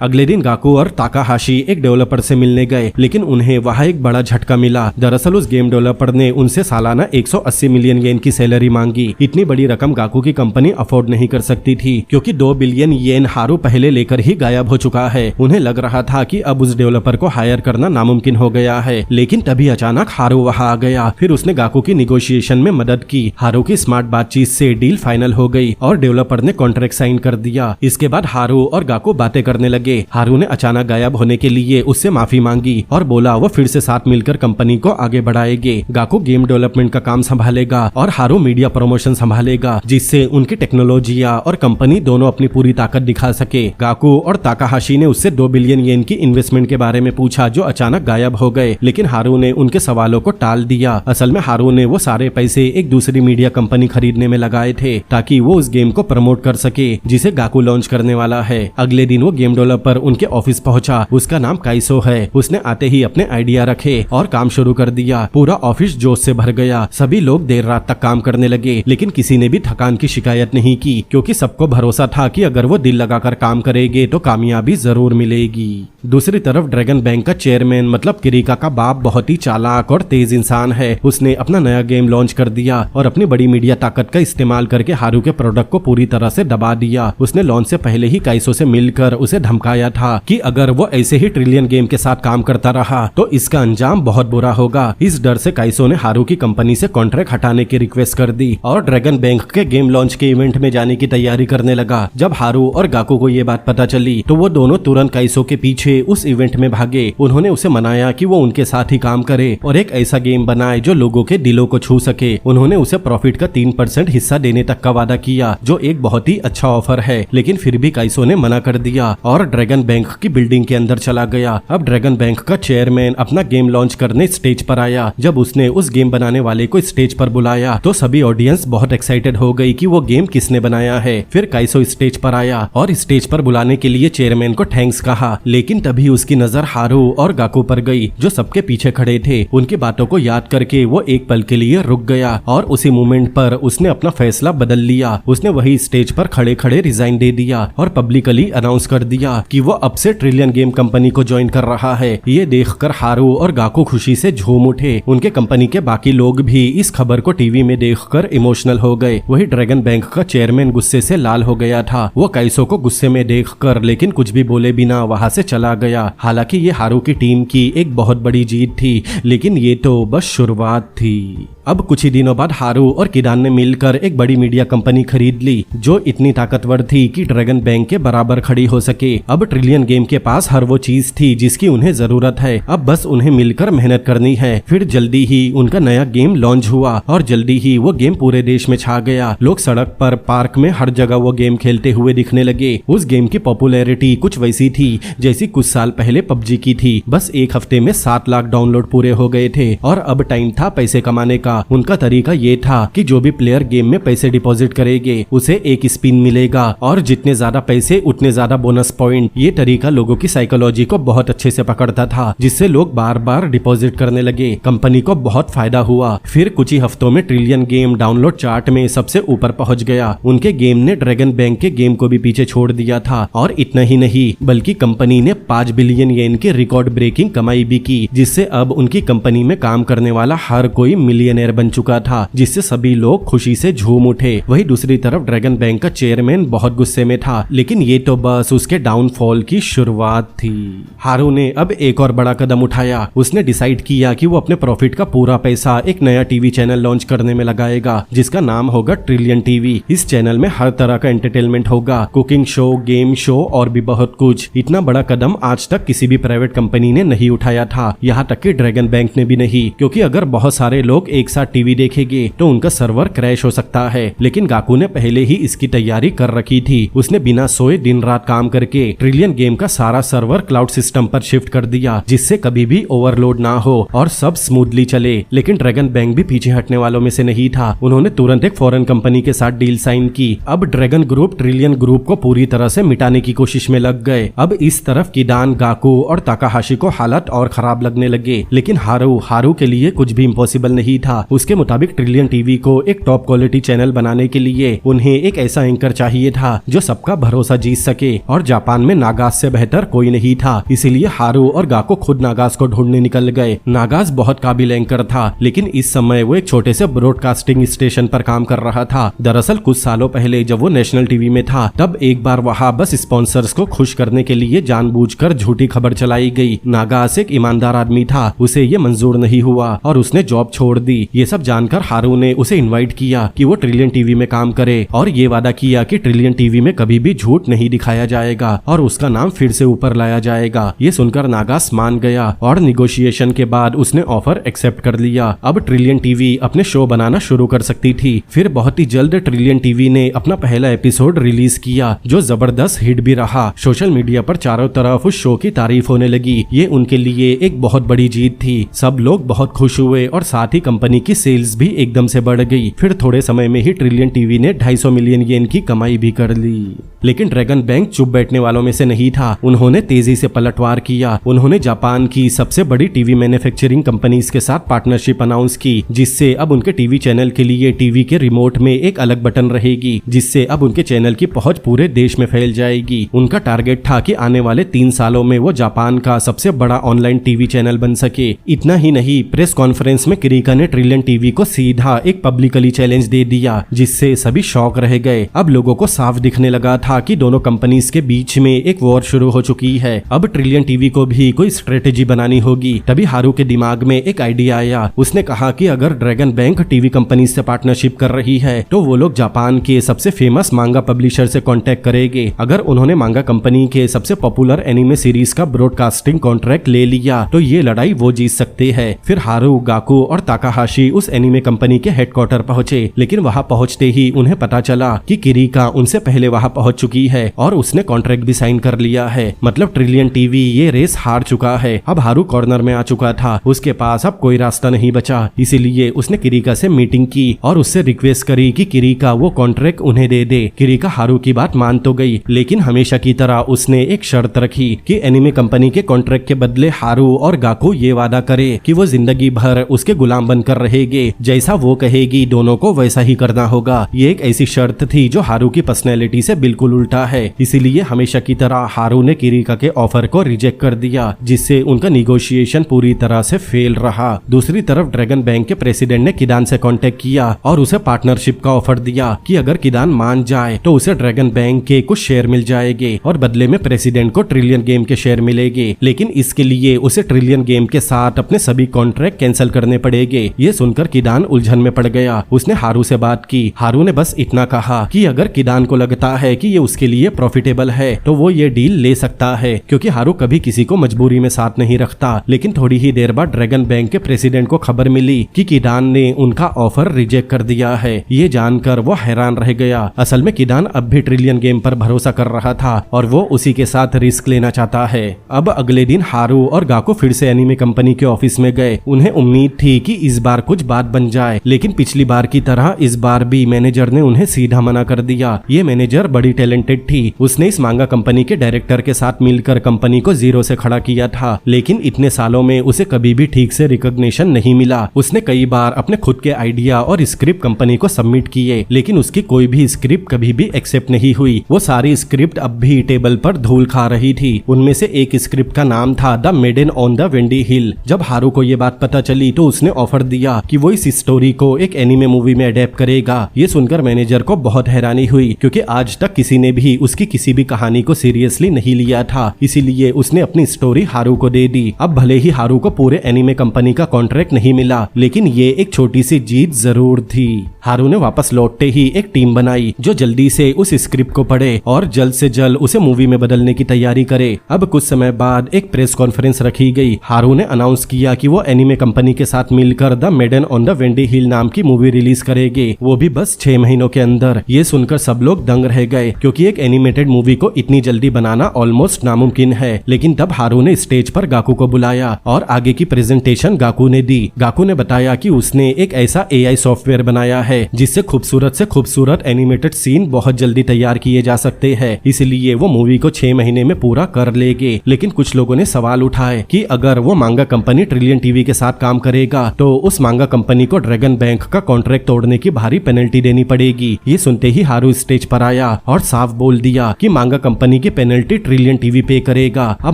अगले दिन गाकू और ताकाहाशी एक डेवलपर से मिलने गए, लेकिन उन्हें वहाँ एक बड़ा झटका मिला। दरअसल उस गेम डेवलपर ने उनसे सालाना 180 मिलियन येन की सैलरी मांगी। इतनी बड़ी रकम गाकू की कंपनी अफोर्ड नहीं कर सकती थी क्योंकि 2 बिलियन येन हारू पहले लेकर ही गायब हो चुका है। उन्हें लग रहा था कि अब उस डेवलपर को हायर करना नामुमकिन हो गया है। लेकिन तभी अचानक हारू वहाँ आ गया। फिर उसने गाकू की निगोशिएशन में मदद की। हारू की स्मार्ट बातचीत से डील फाइनल हो गई और डेवलपर ने कॉन्ट्रैक्ट साइन कर दिया। इसके बाद हारू और गाकू बातें करने लगे। हारू ने अचानक गायब होने के लिए उससे माफी मांगी और बोला वो फिर से साथ मिलकर कंपनी को आगे बढ़ाएंगे। गाकू गेम डेवलपमेंट का काम संभालेगा और हारू मीडिया प्रमोशन संभालेगा, जिससे उनकी टेक्नोलॉजिया और कंपनी दोनों अपनी पूरी ताकत दिखा सके। गाकू और ताकाहाशी ने उससे 2 बिलियन येन की इन्वेस्टमेंट के बारे में पूछा जो अचानक गायब हो गए, लेकिन हारू ने उनके सवालों को टाल दिया। असल में हारू ने वो सारे पैसे एक दूसरी मीडिया कंपनी खरीदने में लगाए थे ताकि वो उस गेम को प्रमोट कर सके जिसे गाकू लॉन्च करने वाला है। अगले दिन वो गेम डेवलपर उनके ऑफिस पहुंचा। उसका नाम काइसो है। उसने आते ही अपने आइडिया रखे और काम शुरू कर दिया। पूरा ऑफिस जोश से भर गया। सभी लोग देर रात तक काम करने लगे, लेकिन किसी ने भी थकान की शिकायत नहीं की क्योंकि सबको भरोसा था कि अगर वो दिल लगाकर काम करेंगे तो कामयाबी जरूर मिलेगी। दूसरी तरफ ड्रैगन बैंक का चेयरमैन मतलब किरिका का बाप बहुत ही चालाक और तेज इंसान है। उसने अपना नया गेम लॉन्च कर दिया और अपनी बड़ी मीडिया ताकत का इस्तेमाल करके हारू के प्रोडक्ट को पूरी तरह से दबा दिया। उसने लॉन्च से पहले ही काइसो से मिलकर उसे धमकाया था कि अगर वो ऐसे ही ट्रिलियन गेम के साथ काम करता रहा तो इसका अंजाम बहुत बुरा होगा। इस डर से काइसो ने हारू की कंपनी से कॉन्ट्रैक्ट हटाने की रिक्वेस्ट कर दी और ड्रैगन बैंक के गेम लॉन्च के इवेंट में जाने की तैयारी करने लगा। जब हारू और गाकू को ये बात पता चली तो वो दोनों तुरंत काइसो के पीछे उस इवेंट में भागे। उन्होंने उसे मनाया कि वो उनके साथ ही काम करे और एक ऐसा गेम बनाए जो लोगों के दिलों को छू सके। उन्होंने उसे प्रॉफिट का 3% हिस्सा देने तक का वादा किया जो एक बहुत ही अच्छा ऑफर है, लेकिन फिर भी काइसो ने मना कर दिया और ड्रैगन बैंक की बिल्डिंग के अंदर चला गया। अब ड्रैगन बैंक का चेयरमैन अपना गेम लॉन्च करने स्टेज पर आया। जब उसने उस गेम बनाने वाले को स्टेज पर बुलाया तो सभी ऑडियंस बहुत एक्साइटेड हो गई कि वो गेम किसने बनाया है। फिर काइसो स्टेज पर आया और स्टेज पर बुलाने के लिए चेयरमैन को थैंक्स कहा, लेकिन तभी उसकी नजर हारू और गाकू पर गई जो सबके पीछे खड़े थे। उनकी बातों को याद करके वो एक पल के लिए रुक गया और उसी मोमेंट पर उसने अपना फैसला बदल लिया। उसने वही स्टेज पर खड़े खड़े रिजाइन दे दिया और पब्लिकली अनाउंस कर दिया कि वो अब से ट्रिलियन गेम कंपनी को ज्वाइन कर रहा है। ये देखकर हारू और गाकू खुशी से झूम उठे। उनके कंपनी के बाकी लोग भी इस खबर को टीवी में देखकर इमोशनल हो गए। वही ड्रैगन बैंक का चेयरमैन गुस्से से लाल हो गया था। वो काइसो को गुस्से में देखकर लेकिन कुछ भी बोले बिना वहां से चला गया। हालांकि ये हारू की टीम की एक बहुत बड़ी जीत थी, लेकिन ये तो बस शुरुआत थी। अब कुछ ही दिनों बाद हारू और किडान ने मिलकर एक बड़ी मीडिया कंपनी खरीद ली जो इतनी ताकतवर थी कि ड्रैगन बैंक के बराबर खड़ी हो सके। अब ट्रिलियन गेम के पास हर वो चीज थी जिसकी उन्हें जरूरत है। अब बस उन्हें मिलकर मेहनत करनी है। फिर जल्दी ही उनका नया गेम लॉन्च हुआ और जल्दी ही वो गेम पूरे देश में छा गया। लोग सड़क पर, पार्क में, हर जगह वो गेम खेलते हुए दिखने लगे। उस गेम की पॉपुलैरिटी कुछ वैसी थी जैसी कुछ साल पहले पबजी की थी। बस एक हफ्ते में 7 लाख डाउनलोड पूरे हो गए थे और अब टाइम था पैसे कमाने का। उनका तरीका ये था कि जो भी प्लेयर गेम में पैसे डिपॉजिट करेंगे उसे एक स्पिन मिलेगा और जितने ज्यादा पैसे उतने ज्यादा बोनस पॉइंट। ये तरीका लोगों की साइकोलॉजी को बहुत अच्छे से पकड़ता था जिससे लोग बार बार डिपॉजिट करने लगे। कंपनी को बहुत फायदा हुआ। फिर कुछ ही हफ्तों में ट्रिलियन गेम डाउनलोड चार्ट में सबसे ऊपर पहुंच गया। उनके गेम ने ड्रैगन बैंक के गेम को भी पीछे छोड़ दिया था और इतना ही नहीं बल्कि कंपनी ने 5 बिलियन येन की रिकॉर्ड ब्रेकिंग कमाई भी की, जिससे अब उनकी कंपनी में काम करने वाला हर कोई मिलियनेयर बन चुका था, जिससे सभी लोग खुशी से झूम उठे। वही दूसरी तरफ ड्रैगन बैंक का चेयरमैन बहुत गुस्से में था, लेकिन ये तो बस उसके डाउनफॉल की शुरुआत थी। हारू ने अब एक और बड़ा कदम उठाया। उसने डिसाइड किया कि वो अपने प्रॉफिट का पूरा पैसा एक नया टीवी चैनल लॉन्च करने में लगाएगा जिसका नाम होगा ट्रिलियन टीवी। इस चैनल में हर तरह का एंटरटेनमेंट होगा, कुकिंग शो, गेम शो और भी बहुत कुछ। इतना बड़ा कदम आज तक किसी भी प्राइवेट कंपनी ने नहीं उठाया था, यहाँ तक कि ड्रैगन बैंक ने भी नहीं, क्योंकि अगर बहुत सारे लोग एक साथ टीवी देखेंगे तो उनका सर्वर क्रैश हो सकता है। लेकिन गाकू ने पहले ही इसकी तैयारी कर रखी थी। उसने बिना सोए दिन रात काम करके ट्रिलियन गेम का सारा सर्वर क्लाउड सिस्टम पर शिफ्ट कर दिया जिससे कभी भी ओवरलोड ना हो और सब स्मूथली चले। लेकिन ड्रैगन बैंक भी पीछे हटने वालों में से नहीं था। उन्होंने तुरंत एक फॉरेन कंपनी के साथ डील साइन की। अब ड्रैगन ग्रुप ट्रिलियन ग्रुप को पूरी तरह से मिटाने की कोशिश में लग गए। अब इस तरफ किडान, गाकू और ताकाहाशी को हालत और खराब लगने लगे, लेकिन हारू के लिए कुछ भी इम्पॉसिबल नहीं था। उसके मुताबिक ट्रिलियन टीवी को एक टॉप क्वालिटी चैनल बनाने के लिए उन्हें एक ऐसा एंकर चाहिए था जो सबका भरोसा जीत सके, और जापान में नागास से बेहतर कोई नहीं था। इसीलिए हारू और गाकू खुद नागास को ढूंढने निकल गए। नागास बहुत काबिल एंकर था, लेकिन इस समय वो एक छोटे से ब्रॉडकास्टिंग स्टेशन पर काम कर रहा था। दरअसल कुछ सालों पहले जब वो नेशनल टीवी में था तब एक बार वहाँ बस स्पॉन्सर्स को खुश करने के लिए जानबूझकर झूठी खबर चलाई गई। नागास एक ईमानदार आदमी था, उसे ये मंजूर नहीं हुआ और उसने जॉब छोड़ दी। ये सब जानकर हारू ने उसे इनवाइट किया कि वो ट्रिलियन टीवी में काम करे और ये वादा किया कि ट्रिलियन टीवी में कभी भी झूठ नहीं दिखाया जाएगा और उसका नाम फिर से ऊपर लाया जाएगा। ये सुनकर नागास मान गया और निगोशिएशन के बाद उसने ऑफर एक्सेप्ट कर लिया। अब ट्रिलियन टीवी अपने शो बनाना शुरू कर सकती थी। फिर बहुत ही जल्द ट्रिलियन टीवी ने अपना पहला एपिसोड रिलीज किया जो जबरदस्त हिट भी रहा। सोशल मीडिया पर चारों तरफ उस शो की तारीफ होने लगी। ये उनके लिए एक बहुत बड़ी जीत थी। सब लोग बहुत खुश हुए और साथ ही कंपनी की सेल्स भी एकदम से बढ़ गई। फिर थोड़े समय में ही ट्रिलियन टीवी ने 250 मिलियन येन की कमाई भी कर ली। लेकिन ड्रैगन बैंक चुप बैठने वालों में से नहीं था। उन्होंने तेजी से पलटवार किया। उन्होंने जापान की सबसे बड़ी टीवी मैन्युफैक्चरिंग कंपनीज के साथ पार्टनरशिप अनाउंस की, जिससे अब उनके टीवी चैनल के लिए टीवी के रिमोट में एक अलग बटन रहेगी, जिससे अब उनके चैनल की पहुंच पूरे देश में फैल जाएगी। उनका टारगेट था कि आने वाले 3 सालों में वो जापान का सबसे बड़ा ऑनलाइन टीवी चैनल बन सके। इतना ही नहीं, प्रेस कॉन्फ्रेंस में किरीका ने ट्रिलियन टीवी को सीधा एक पब्लिकली चैलेंज दे दिया, जिससे सभी शॉक रह गए। अब लोगों को साफ दिखने लगा था कि दोनों कंपनीज के बीच में एक वॉर शुरू हो चुकी है। अब ट्रिलियन टीवी को भी कोई स्ट्रेटेजी बनानी होगी। तभी हारू के दिमाग में एक आइडिया आया। उसने कहा कि अगर ड्रैगन बैंक टीवी कंपनी से पार्टनरशिप कर रही है तो वो लोग जापान के सबसे फेमस मांगा पब्लिशर से कांटेक्ट करेंगे। अगर उन्होंने मांगा कंपनी के सबसे पॉपुलर एनिमे सीरीज का ब्रॉडकास्टिंग कॉन्ट्रैक्ट ले लिया तो ये लड़ाई वो जीत सकते हैं। फिर हारू, गाकू और ताकाहाशी उस एनिमे कंपनी के हेडक्वार्टर पहुंचे, लेकिन वहां पहुंचते ही उन्हें पता चला कि किरीका उनसे पहले वहां पहुंच चुकी है और उसने कॉन्ट्रैक्ट भी साइन कर लिया है। मतलब ट्रिलियन टीवी ये रेस हार चुका है। अब हारू कॉर्नर में आ चुका था। उसके पास अब कोई रास्ता नहीं बचा। इसीलिए उसने किरीका से मीटिंग की और उससे रिक्वेस्ट करी कि किरीका वो कॉन्ट्रैक्ट उन्हें दे दे। किरीका हारू की बात मान तो गई, लेकिन हमेशा की तरह उसने एक शर्त रखी कि एनिमे कंपनी के कॉन्ट्रैक्ट के बदले हारू और गाकू ये वादा करे कि वो जिंदगी भर उसके गुलाम बनकर रहेंगे। जैसा वो कहेगी दोनों को वैसा ही करना होगा। ये एक ऐसी शर्त थी जो हारू की पर्सनैलिटी से बिल्कुल उल्टा है। इसीलिए हमेशा की तरह हारू ने किरीका के ऑफर को रिजेक्ट कर दिया, जिससे उनका निगोशिएशन पूरी तरह से फेल रहा। दूसरी तरफ ड्रैगन बैंक के प्रेसिडेंट ने किदान से कांटेक्ट किया और उसे पार्टनरशिप का ऑफर दिया कि अगर किदान मान जाए तो उसे ड्रैगन बैंक के कुछ शेयर मिल जाएंगे और बदले में प्रेसिडेंट को ट्रिलियन गेम के शेयर मिलेंगे। लेकिन इसके लिए उसे ट्रिलियन गेम के साथ अपने सभी कॉन्ट्रैक्ट कैंसिल करने पड़ेंगे। ये सुनकर किदान उलझन में पड़ गया। उसने हारू से बात की। हारू ने बस इतना कहा कि अगर किदान को लगता है कि ये उसके लिए प्रॉफिटेबल है तो वो ये डील ले सकता है, क्योंकि हारू कभी किसी को मजबूरी में साथ नहीं रखता। लेकिन थोड़ी ही देर बाद ड्रैगन बैंक के प्रेसिडेंट को खबर मिली कि किदान ने उनका ऑफर रिजेक्ट कर दिया है। ये जानकर वो हैरान रह गया। असल में किदान अब भी ट्रिलियन गेम पर भरोसा कर रहा था और वो उसी के साथ रिस्क लेना चाहता है। अब अगले दिन हारू और गाकू फिर से एनिमे कंपनी के ऑफिस में गए। उन्हें उम्मीद थी कि इस बार कुछ बात बन जाए, लेकिन पिछली बार की तरह इस बार भी मैनेजर ने उन्हें सीधा मना कर दिया। ये मैनेजर बड़ी टैलेंटेड थी। उसने इस मांगा कंपनी के डायरेक्टर के साथ मिलकर कंपनी को जीरो से खड़ा किया था, लेकिन इतने सालों में उसे कभी भी ठीक से रिकॉग्निशन नहीं मिला। उसने कई बार अपने खुद के आइडिया और स्क्रिप्ट कंपनी को सबमिट किए, लेकिन उसकी कोई भी स्क्रिप्ट कभी भी एक्सेप्ट नहीं हुई। वो सारी स्क्रिप्ट अब भी टेबल पर धूल खा रही थी। उनमें से एक स्क्रिप्ट का नाम था the maiden on the Wendy hill. जब हारू को ये बात पता चली तो उसने ऑफर दिया कि वो इस स्टोरी को एक एनिमे मूवी में अडेप्ट करेगा। ये सुनकर मैनेजर को बहुत हैरानी हुई, क्योंकि आज तक किसी ने भी उसकी किसी भी कहानी को सीरियसली नहीं लिया था। इसीलिए उसने अपनी स्टोरी हारू को दे दी। अब भले ही हारू को पूरे एनिमे कंपनी का कॉन्ट्रैक्ट नहीं मिला, लेकिन ये एक छोटी सी जीत जरूर थी। हारू ने वापस लौटते ही एक टीम बनाई जो जल्दी से उस स्क्रिप्ट को पढ़े और जल्द से जल्द उसे मूवी में बदलने की तैयारी करे। अब कुछ समय बाद एक प्रेस कॉन्फ्रेंस रखी गई। हारू ने अनाउंस किया कि वो एनिमे कंपनी के साथ मिलकर the maiden on the Wendy hill नाम की मूवी रिलीज करेंगे, वो भी बस 6 महीनों के अंदर। ये सुनकर सब लोग दंग रह गए, क्योंकि एक एनिमेटेड मूवी को इतनी जल्दी बनाना ऑलमोस्ट नामुमकिन है। लेकिन तब हारू ने स्टेज पर गाकू को बुलाया और आगे की प्रेजेंटेशन गाकू ने दी। गाकू ने बताया कि उसने एक ऐसा AI सॉफ्टवेयर बनाया है जिससे खूबसूरत से खूबसूरत एनिमेटेड सीन बहुत जल्दी तैयार किए जा सकते हैं। इसलिए वो मूवी को 6 महीने में पूरा कर लेंगे। लेकिन कुछ लोगों ने सवाल उठाए कि अगर वो मांगा कंपनी ट्रिलियन टीवी के साथ काम करेगा तो उस मांगा कंपनी को ड्रैगन बैंक का कॉन्ट्रैक्ट तोड़ने की भारी पेनल्टी देनी पड़ेगी। ये सुनते ही हारू स्टेज पर आया और साफ बोल दिया कि मांगा कंपनी की पेनल्टी ट्रिलियन टीवी पे करेगा। अब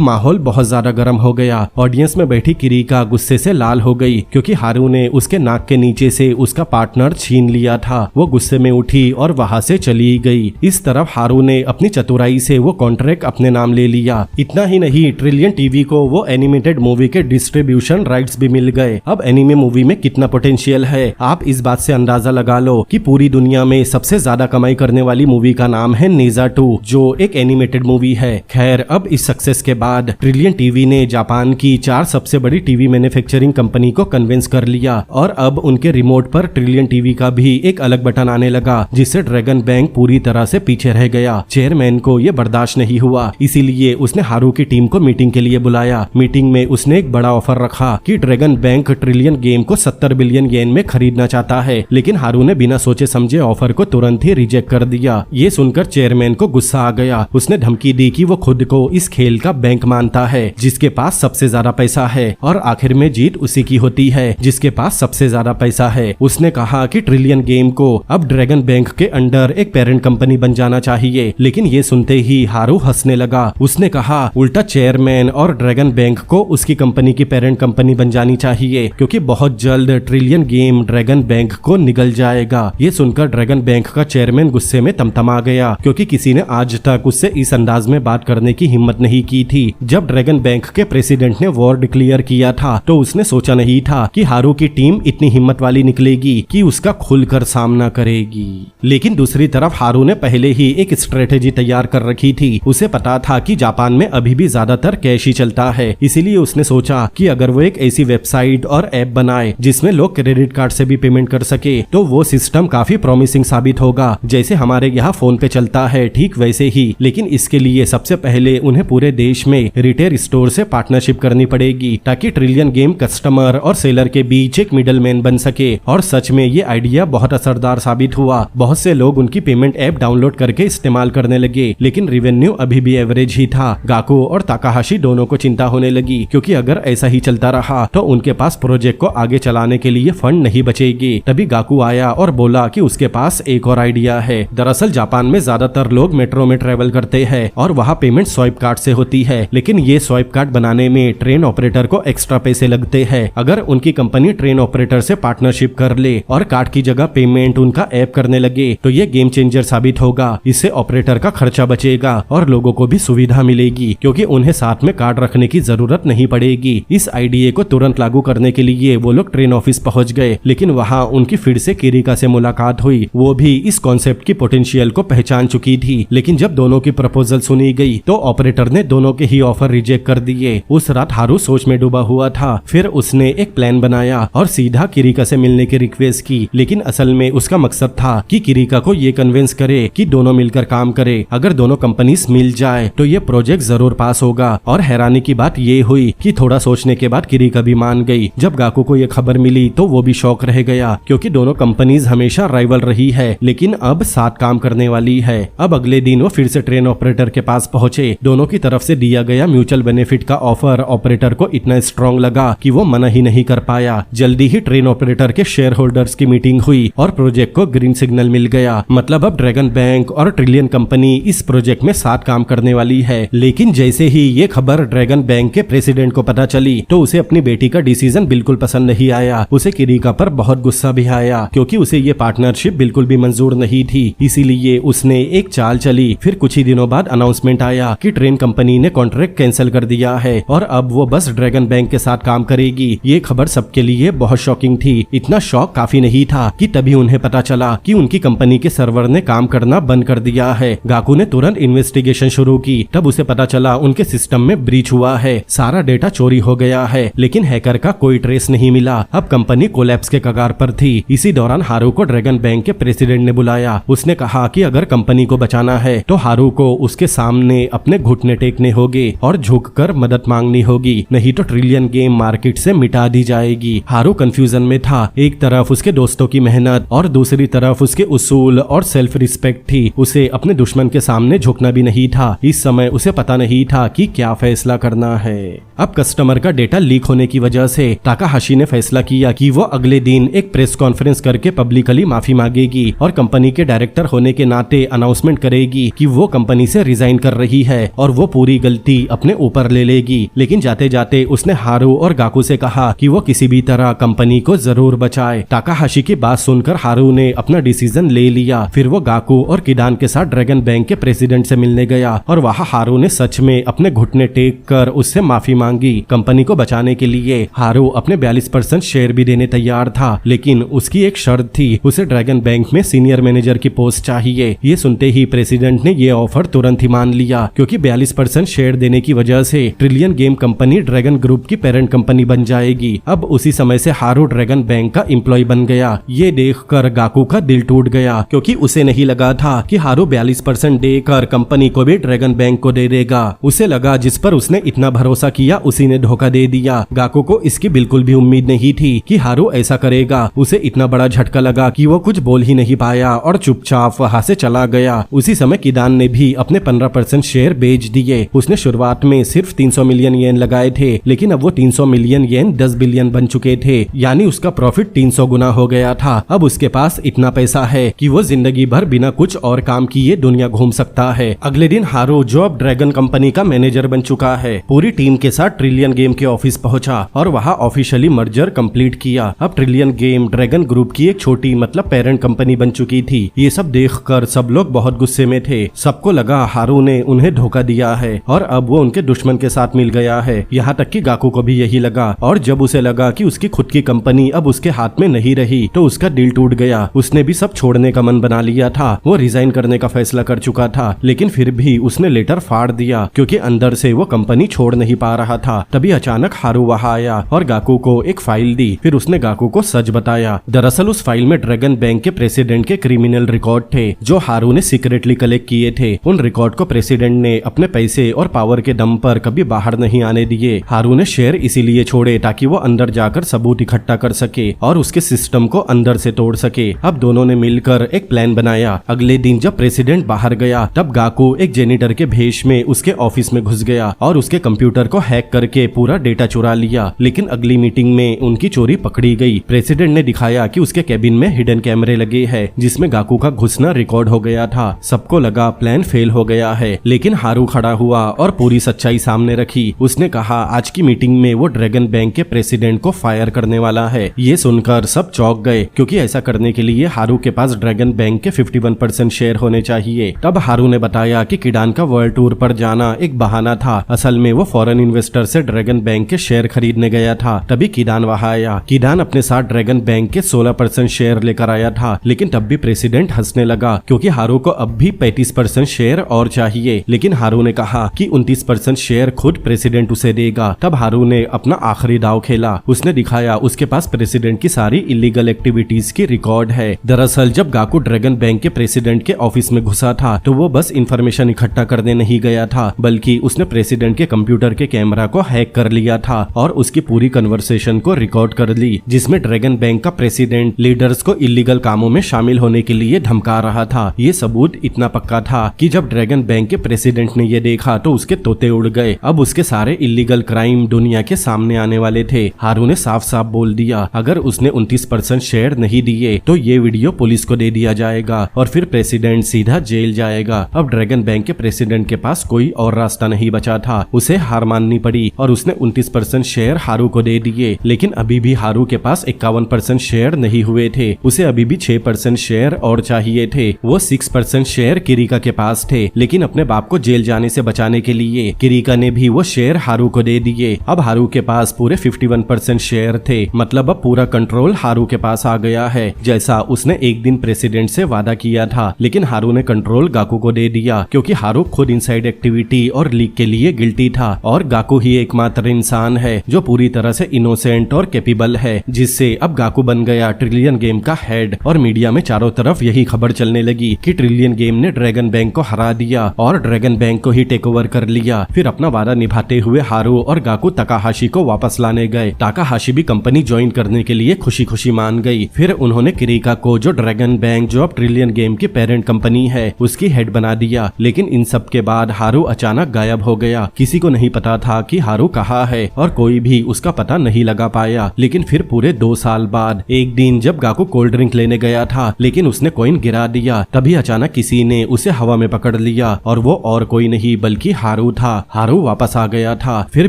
माहौल बहुत ज्यादा गर्म हो गया। ऑडियंस में बैठी किरीका गुस्से से लाल हो गई, क्योंकि हारू ने उसके नाक के नीचे से उसका पार्टनर छीन लिया था। वो गुस्से में उठी और वहां से चली गई। इस तरफ हारू ने अपनी चतुराई से वो कॉन्ट्रैक्ट अपने नाम ले लिया। इतना ही नहीं, ट्रिलियन टीवी को वो एनिमेटेड मूवी के डिस्ट्रीब्यूशन राइट्स भी मिल गए। अब एनिमे मूवी में कितना पोटेंशियल है, आप इस बात से अंदाजा लगा लो कि पूरी दुनिया में सबसे ज्यादा कमाई करने वाली मूवी का नाम है नेजा 2, जो एक एनिमेटेड मूवी है। खैर, अब इस सक्सेस के बाद ट्रिलियन टीवी ने जापान की 4 सबसे बड़ी टीवी मैन्युफैक्चरिंग कंपनी को कन्विंस कर लिया और अब उनके रिमोट पर ट्रिलियन टीवी का भी एक अलग बटन आने लगा, जिससे ड्रैगन बैंक पूरी तरह से पीछे रह गया। चेयरमैन को ये बर्दाश्त नहीं हुआ, इसीलिए उसने हारू की टीम को मीटिंग के लिए बुलाया। मीटिंग में उसने एक बड़ा ऑफर रखा कि ड्रैगन बैंक ट्रिलियन गेम को 70 बिलियन येन में खरीदना चाहता है, लेकिन हारू ने बिना सोचे समझे ऑफर को तुरंत ही रिजेक्ट कर दिया। ये सुनकर चेयरमैन को गुस्सा आ गया। उसने धमकी दी कि वो खुद को इस खेल का बैंक मानता है जिसके पास सबसे ज्यादा पैसा है, और आखिर में जीत उसी की होती है जिसके पास सबसे ज्यादा पैसा है। उसने कहा कि ट्रिलियन गेम को अब ड्रैगन बैंक के अंडर एक पेरेंट कंपनी बन जाना चाहिए, लेकिन ये सुनते ही हारू हंसने लगा। उसने कहा उल्टा चेयरमैन और ड्रैगन बैंक को उसकी कंपनी की पेरेंट कंपनी बन जानी चाहिए, क्योंकि बहुत जल्द ट्रिलियन गेम ड्रैगन बैंक को निगल जाएगा। ये सुनकर ड्रैगन बैंक का चेयरमैन गुस्से में तमतमा गया, क्योंकि किसी ने आज तक उससे इस अंदाज में बात करने की हिम्मत नहीं की थी। जब ड्रैगन बैंक के प्रेसिडेंट ने वॉर डिक्लेयर किया था तो उसने सोचा नहीं था कि हारू की टीम इतनी हिम्मत वाली निकलेगी कि उसका खुलकर सामना करेगी। लेकिन दूसरी तरफ हारू ने पहले ही एक स्ट्रेटेजी तैयार कर रखी थी। उसे पता था कि जापान में अभी भी ज्यादातर कैश ही चलता है, इसीलिए उसने सोचा कि अगर वो एक ऐसी वेबसाइट और ऐप बनाए जिसमें लोग क्रेडिट कार्ड से भी पेमेंट कर सके तो वो सिस्टम काफी प्रॉमिसिंग साबित होगा। जैसे हमारे यहाँ फोन पे चलता है ठीक वैसे ही, लेकिन इसके लिए सबसे पहले उन्हें पूरे देश में रिटेल स्टोर से पार्टनरशिप करनी पड़ेगी, ताकि ट्रिलियन गेम कस्टमर और सेलर के बीच एक मिडलमैन बन सके। और सच में ये आइडिया बहुत असरदार साबित हुआ। बहुत से लोग उनकी पेमेंट ऐप डाउनलोड करके इस्तेमाल करने लगे, लेकिन रेवेन्यू अभी भी एवरेज ही था। गाकू और ताकाहाशी दोनों को चिंता होने लगी, क्योंकि अगर ऐसा ही चलता रहा तो उनके पास प्रोजेक्ट को आगे चलाने के लिए फंड नहीं बचेगी। तभी गाकू आया और बोला कि उसके पास एक और आइडिया है। दरअसल जापान में ज्यादातर लोग मेट्रो में ट्रेवल करते हैं और वहाँ पेमेंट स्वाइप कार्ड से होती है, लेकिन ये स्वाइप कार्ड बनाने में ट्रेन ऑपरेटर को एक्स्ट्रा पैसे लगते हैं। अगर उनकी कंपनी ट्रेन ऑपरेटर से पार्टनरशिप कर ले और कार्ड की जगह पेमेंट उनका ऐप करने लगे तो ये गेम चेंजर साबित होगा। इससे ऑपरेटर का खर्चा बचेगा और लोगों को भी सुविधा मिलेगी, क्योंकि उन्हें साथ में कार्ड रखने की जरूरत नहीं पड़ेगी। इस आइडिया को तुरंत लागू करने के लिए वो लोग ट्रेन ऑफिस पहुंच गए, लेकिन वहाँ उनकी फिर से किरिका से मुलाकात हुई। वो भी इस कॉन्सेप्ट की पोटेंशियल को पहचान चुकी थी, लेकिन जब दोनों की प्रपोजल सुनी गई तो ऑपरेटर ने दोनों के ही ऑफर रिजेक्ट कर दिए। उस रात हारू सोच में डूबा हुआ था। फिर उसने एक प्लान बनाया और सीधा किरिका से मिलने की रिक्वेस्ट की, लेकिन असल में उसका मकसद था कि किरिका को ये कन्विंस करे कि दोनों मिलकर काम करे। अगर दोनों कंपनीज मिल जाए तो ये प्रोजेक्ट जरूर पास होगा। और हैरानी की बात ये हुई कि थोड़ा सोचने के बाद किरिका भी मान गई। जब गाकू को ये खबर मिली तो वो भी शॉक रह गया, क्योंकि दोनों कंपनीज हमेशा राइवल रही है, लेकिन अब साथ काम करने वाली है। अब अगले दिन वो फिर से ट्रेन ऑपरेटर के पास पहुंचे। दोनों की तरफ से दिया गया म्यूचुअल बेनिफिट का ऑफर ऑपरेटर को इतना स्ट्रॉन्ग लगा कि वो मना ही नहीं कर पाया। जल्दी ही ट्रेन ऑपरेटर के शेयर होल्डर्स की मीटिंग हुई और प्रोजेक्ट को ग्रीन सिग्नल मिल गया। मतलब अब ड्रैगन बैंक और ट्रिलियन कंपनी इस प्रोजेक्ट में साथ काम करने वाली है। लेकिन जैसे ही ये खबर ड्रैगन बैंक के प्रेसिडेंट को पता चली तो उसे अपनी बेटी का डिसीजन बिल्कुल पसंद नहीं आया। उसे किरिका पर बहुत गुस्सा भी आया, क्योंकि उसे ये पार्टनरशिप बिल्कुल भी मंजूर नहीं थी। इसीलिए उसने एक चाल चली। फिर कुछ ही दिनों बाद अनाउंसमेंट आया कि ट्रेन कंपनी ने कॉन्ट्रैक्ट कैंसिल कर दिया है और अब वो बस ड्रैगन बैंक के साथ काम करेगी। ये खबर सबके लिए बहुत शॉकिंग थी। इतना शॉक काफी नहीं था कि तभी उन्हें पता चला कि उनकी कंपनी के सर्वर ने काम करना बंद कर दिया है। गाकू ने तुरंत इन्वेस्टिगेशन शुरू की। तब उसे पता चला उनके सिस्टम में ब्रीच हुआ है, सारा डेटा चोरी हो गया है, लेकिन हैकर का कोई ट्रेस नहीं मिला। अब कंपनी कोलैप्स के कगार पर थी। इसी दौरान हारू को ड्रैगन बैंक के प्रेसिडेंट ने बुलाया। उसने कहा कि अगर कंपनी को बचाना है तो हारू को उसके सामने अपने घुटने टेकने होंगे और झुककर मदद मांगनी होगी, नहीं तो ट्रिलियन गेम मार्केट से मिटा दी जाएगी। हारू कंफ्यूजन में था। एक तरफ उसके दोस्तों की मेहनत और दूसरी तरफ उसके उसूल और सेल्फ रिस्पेक्ट थी। उसे अपने दुश्मन के सामने झुकना भी नहीं था। इस समय उसे पता नहीं था कि क्या फैसला करना है। अब कस्टमर का डेटा लीक होने की वजह से ताकाहाशी ने फैसला किया कि वो अगले दिन एक प्रेस कॉन्फ्रेंस करके पब्लिकली माफी मांगेगी और कंपनी के डायरेक्टर होने के नाते अनाउंसमेंट करेगी कि वो कंपनी से रिजाइन कर रही है और वो पूरी गलती अपने ऊपर ले लेगी। लेकिन जाते जाते उसने हारू और गाकू से कहा कि वो किसी भी तरह कंपनी को जरूर बचाए। ताकाहाशी की बात सुनकर हारू ने अपना डिसीजन ले लिया। फिर वो गाकू और किडान के साथ ड्रैगन बैंक के प्रेसिडेंट से मिलने गया और वहाँ हारू ने सच में अपने घुटने टेक कर उससे माफी मांगी। कंपनी को बचाने के लिए हारू अपने 42% शेयर भी देने तैयार था, लेकिन उसकी एक शर्त थी, उसे ड्रैगन बैंक में सीनियर मैनेजर की पोस्ट चाहिए। ये सुनते ही प्रेसिडेंट ने ये ऑफर तुरंत ही मान लिया, क्योंकि 42% शेयर देने की वजह से trillion game company dragon group की पेरेंट कंपनी बन जाएगी। अब उसी समय से हारू ड्रैगन बैंक का एम्प्लॉय बन गया। ये देखकर गाकू का दिल टूट गया, क्योंकि उसे नहीं लगा था कि हारू 42% देकर कंपनी को भी ड्रैगन बैंक को दे देगा। उसे लगा जिस पर उसने इतना भरोसा किया उसी ने धोखा दे दिया। गाकू को इसकी बिल्कुल भी उम्मीद नहीं थी कि हारू ऐसा करेगा। उसे इतना बड़ा झटका लगा कि वो कुछ बोल ही नहीं पाया और चुपचाप वहां से चला गया। उसी समय किदान ने भी अपने 15% शेयर बेच दिए। उसने शुरुआत में सिर्फ 300 मिलियन येन लगाए थे, लेकिन अब वो 300 मिलियन येन 10 बिलियन बन चुके थे, यानी उसका प्रॉफिट 300 गुना हो गया था। अब उसके पास इतना पैसा है कि वो जिंदगी भर बिना कुछ और काम किए दुनिया घूम सकता है। अगले दिन हारू, जो अब ड्रैगन कंपनी का मैनेजर बन चुका है, पूरी टीम के साथ ट्रिलियन गेम के ऑफिस पहुंचा और वहां ऑफिशियली मर्जर कंप्लीट किया। अब ट्रिलियन गेम ड्रैगन ग्रुप की एक छोटी मतलब पेरेंट कंपनी बन चुकी थी। ये सब देखकर सब लोग बहुत गुस्से में थे। सबको लगा हारू ने उन्हें धोखा दिया है और अब वो उनके दुश्मन के साथ मिल गया है। यहाँ तक कि गाकू को भी यही लगा, और जब उसे लगा कि उसकी खुद की कंपनी अब उसके हाथ में नहीं रही तो उसका दिल टूट गया। उसने भी सब छोड़ने का मन बना लिया था। वो रिजाइन करने का फैसला कर चुका था, लेकिन फिर भी उसने लेटर फाड़ दिया, क्योंकि अंदर से वो कंपनी छोड़ नहीं पा रहा था। तभी अचानक हारू वहां आया और गाकू को एक फाइल दी। फिर उसने गाकू को सच बताया। दरअसल उस फाइल में ड्रैगन बैंक के प्रेसिडेंट के क्रिमिनल रिकॉर्ड थे, जो हारू ने सीक्रेटली कलेक्ट किए थे। उन रिकॉर्ड को प्रेसिडेंट ने अपने पैसे और पावर के दम पर कभी बाहर नहीं आने दिए। हारू ने शेयर इसीलिए छोड़े ताकि वो अंदर जाकर सबूत इकट्ठा कर सके और उसके सिस्टम को अंदर से तोड़ सके। अब दोनों ने मिलकर एक प्लान बनाया। अगले दिन जब प्रेसिडेंट बाहर गया, तब गाकू एक जेनिटर के भेष में उसके ऑफिस में घुस गया और उसके कंप्यूटर को हैक करके पूरा डेटा चुरा लिया। लेकिन अगली मीटिंग में उनकी चोरी पकड़ी गई। प्रेसिडेंट ने दिखाया कि उसके कैबिन में हिडन कैमरे लगे हैं, जिसमें गाकू का घुसना रिकॉर्ड हो गया था। सबको लगा प्लान फेल हो गया है, लेकिन हारू खड़ा हुआ और पूरी सच्चाई सामने रखी। उसने कहा आज की मीटिंग में वो ड्रैगन बैंक के प्रेसिडेंट को फायर करने वाला है। ये सुनकर सब चौंक गए, क्योंकि ऐसा करने के लिए हारू के पास ड्रैगन बैंक के 51% शेयर होने चाहिए। तब हारू ने बताया कि किडान का वर्ल्ड टूर पर जाना एक बहाना था। असल में वो फॉरेन इन्वेस्टर से ड्रैगन बैंक के शेयर खरीदने गया था। तभी किडान वहां आया। किडान अपने साथ ड्रैगन बैंक के 16% शेयर लेकर आया था, लेकिन तब भी प्रेसिडेंट हंसने लगा, क्योंकि हारू को अब भी 35% शेयर और चाहिए। लेकिन हारू ने कहा कि 29% शेयर खुद प्रेसिडेंट उसे देगा। तब हारू ने अपना आखिरी दाव खेला। उसने दिखाया उसके पास प्रेसिडेंट की सारी इलीगल एक्टिविटीज की रिकॉर्ड है। दरअसल जब गाकू ड्रैगन बैंक के प्रेसिडेंट के ऑफिस में घुसा था, तो वो बस इंफॉर्मेशन इकट्ठा करने नहीं गया था, बल्कि उसने प्रेसिडेंट के कंप्यूटर के कैमरा को हैक कर लिया था और उसकी पूरी कन्वर्सेशन को रिकॉर्ड कर ली, जिसमें ड्रैगन बैंक का प्रेसिडेंट लीडर्स को इलीगल कामों में शामिल होने के लिए धमका रहा था। ये सबूत इतना पक्का था कि जब ड्रैगन बैंक के प्रेसिडेंट ने ये देखा तो उसके तोते उड़ गए। अब उसके सारे इलीगल क्राइम दुनिया के सामने आने वाले थे। हारू ने साफ साफ बोल दिया, अगर उसने 29% शेयर नहीं दिए तो ये वीडियो पुलिस को दे दिया जाएगा और फिर प्रेसिडेंट सीधा जेल जाएगा। अब ड्रैगन बैंक के प्रेसिडेंट के पास कोई और रास्ता नहीं बचा था। उसे हार माननी पड़ी और उसने 29% शेयर हारू को दे दिए। लेकिन अभी भी हारू के पास 51% शेयर नहीं हुए थे। उसे अभी भी 6% शेयर और चाहिए थे। वो 6% शेयर किरीका के पास थे, लेकिन अपने बाप को जेल जाने से बचाने के लिए किरीका ने भी वो शेयर हारू को दे दिए। अब हारू के पास पूरे 51% शेयर थे, मतलब अब पूरा कंट्रोल हारू के पास आ गया है, जैसा उसने एक दिन प्रेसिडेंट से वादा किया था। लेकिन हारू ने कंट्रोल गाकू को दे दिया, क्योंकि हारू खुद इनसाइड एक्टिविटी और लीक के लिए गिल्टी था और गाकू ही एकमात्र इंसान है जो पूरी तरह से इनोसेंट और कैपेबल है, जिससे अब गाकू बन गया ट्रिलियन गेम का हेड। और मीडिया में चारों तरफ यही खबर चलने लगी कि ट्रिलियन गेम ने ड्रैगन बैंक को हरा दिया और ड्रैगन बैंक को ही टेक ओवर कर लिया। फिर अपना वादा निभाते हुए हारू और गाकू ताकाहाशी को वापस लाने गए। ताकाहाशी भी कंपनी ज्वाइन करने के लिए खुशी खुशी मान गई। फिर उन्होंने किरीका को, जो ड्रैगन बैंक जो अब ट्रिलियन गेम की पेरेंट कंपनी है, उसकी हेड बना दिया। लेकिन इन सब के बाद हारू अचानक गायब हो गया। किसी को नहीं पता था कि हारू कहाँ है और कोई भी उसका पता नहीं लगा पाया। लेकिन फिर पूरे 2 साल बाद एक दिन जब गाकू कोल्ड ड्रिंक लेने गया था, लेकिन उसने कॉइन गिरा दिया, तभी अचानक किसी ने उसे हवा में पकड़ लिया और वो और कोई नहीं बल्कि हारू था। हारू वापस आ गया था। फिर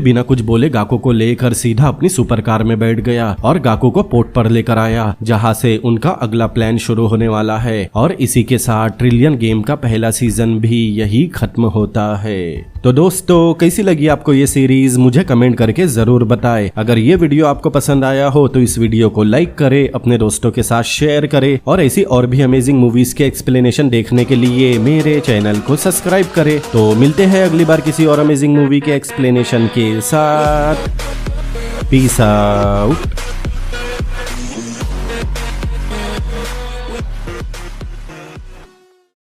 बिना कुछ बोले गाकू को लेकर सीधा अपनी सुपर कार में बैठ गया और गाकू को पोर्ट पर लेकर आया, जहाँ से उनका अगला प्लान शुरू होने वाला है। और इसी के साथ ट्रिलियन गेम का पहला सीजन भी यही खत्म होता है। तो दोस्तों, कैसी लगी आपको ये सीरीज मुझे कमेंट करके जरूर बताएं। अगर ये वीडियो आपको पसंद पसंद आया हो तो इस वीडियो को लाइक करें, अपने दोस्तों के साथ शेयर करें और ऐसी और भी अमेजिंग मूवीज के एक्सप्लेनेशन देखने के लिए मेरे चैनल को सब्सक्राइब करें। तो मिलते हैं अगली बार किसी और अमेजिंग मूवी के एक्सप्लेनेशन के साथ। Peace out.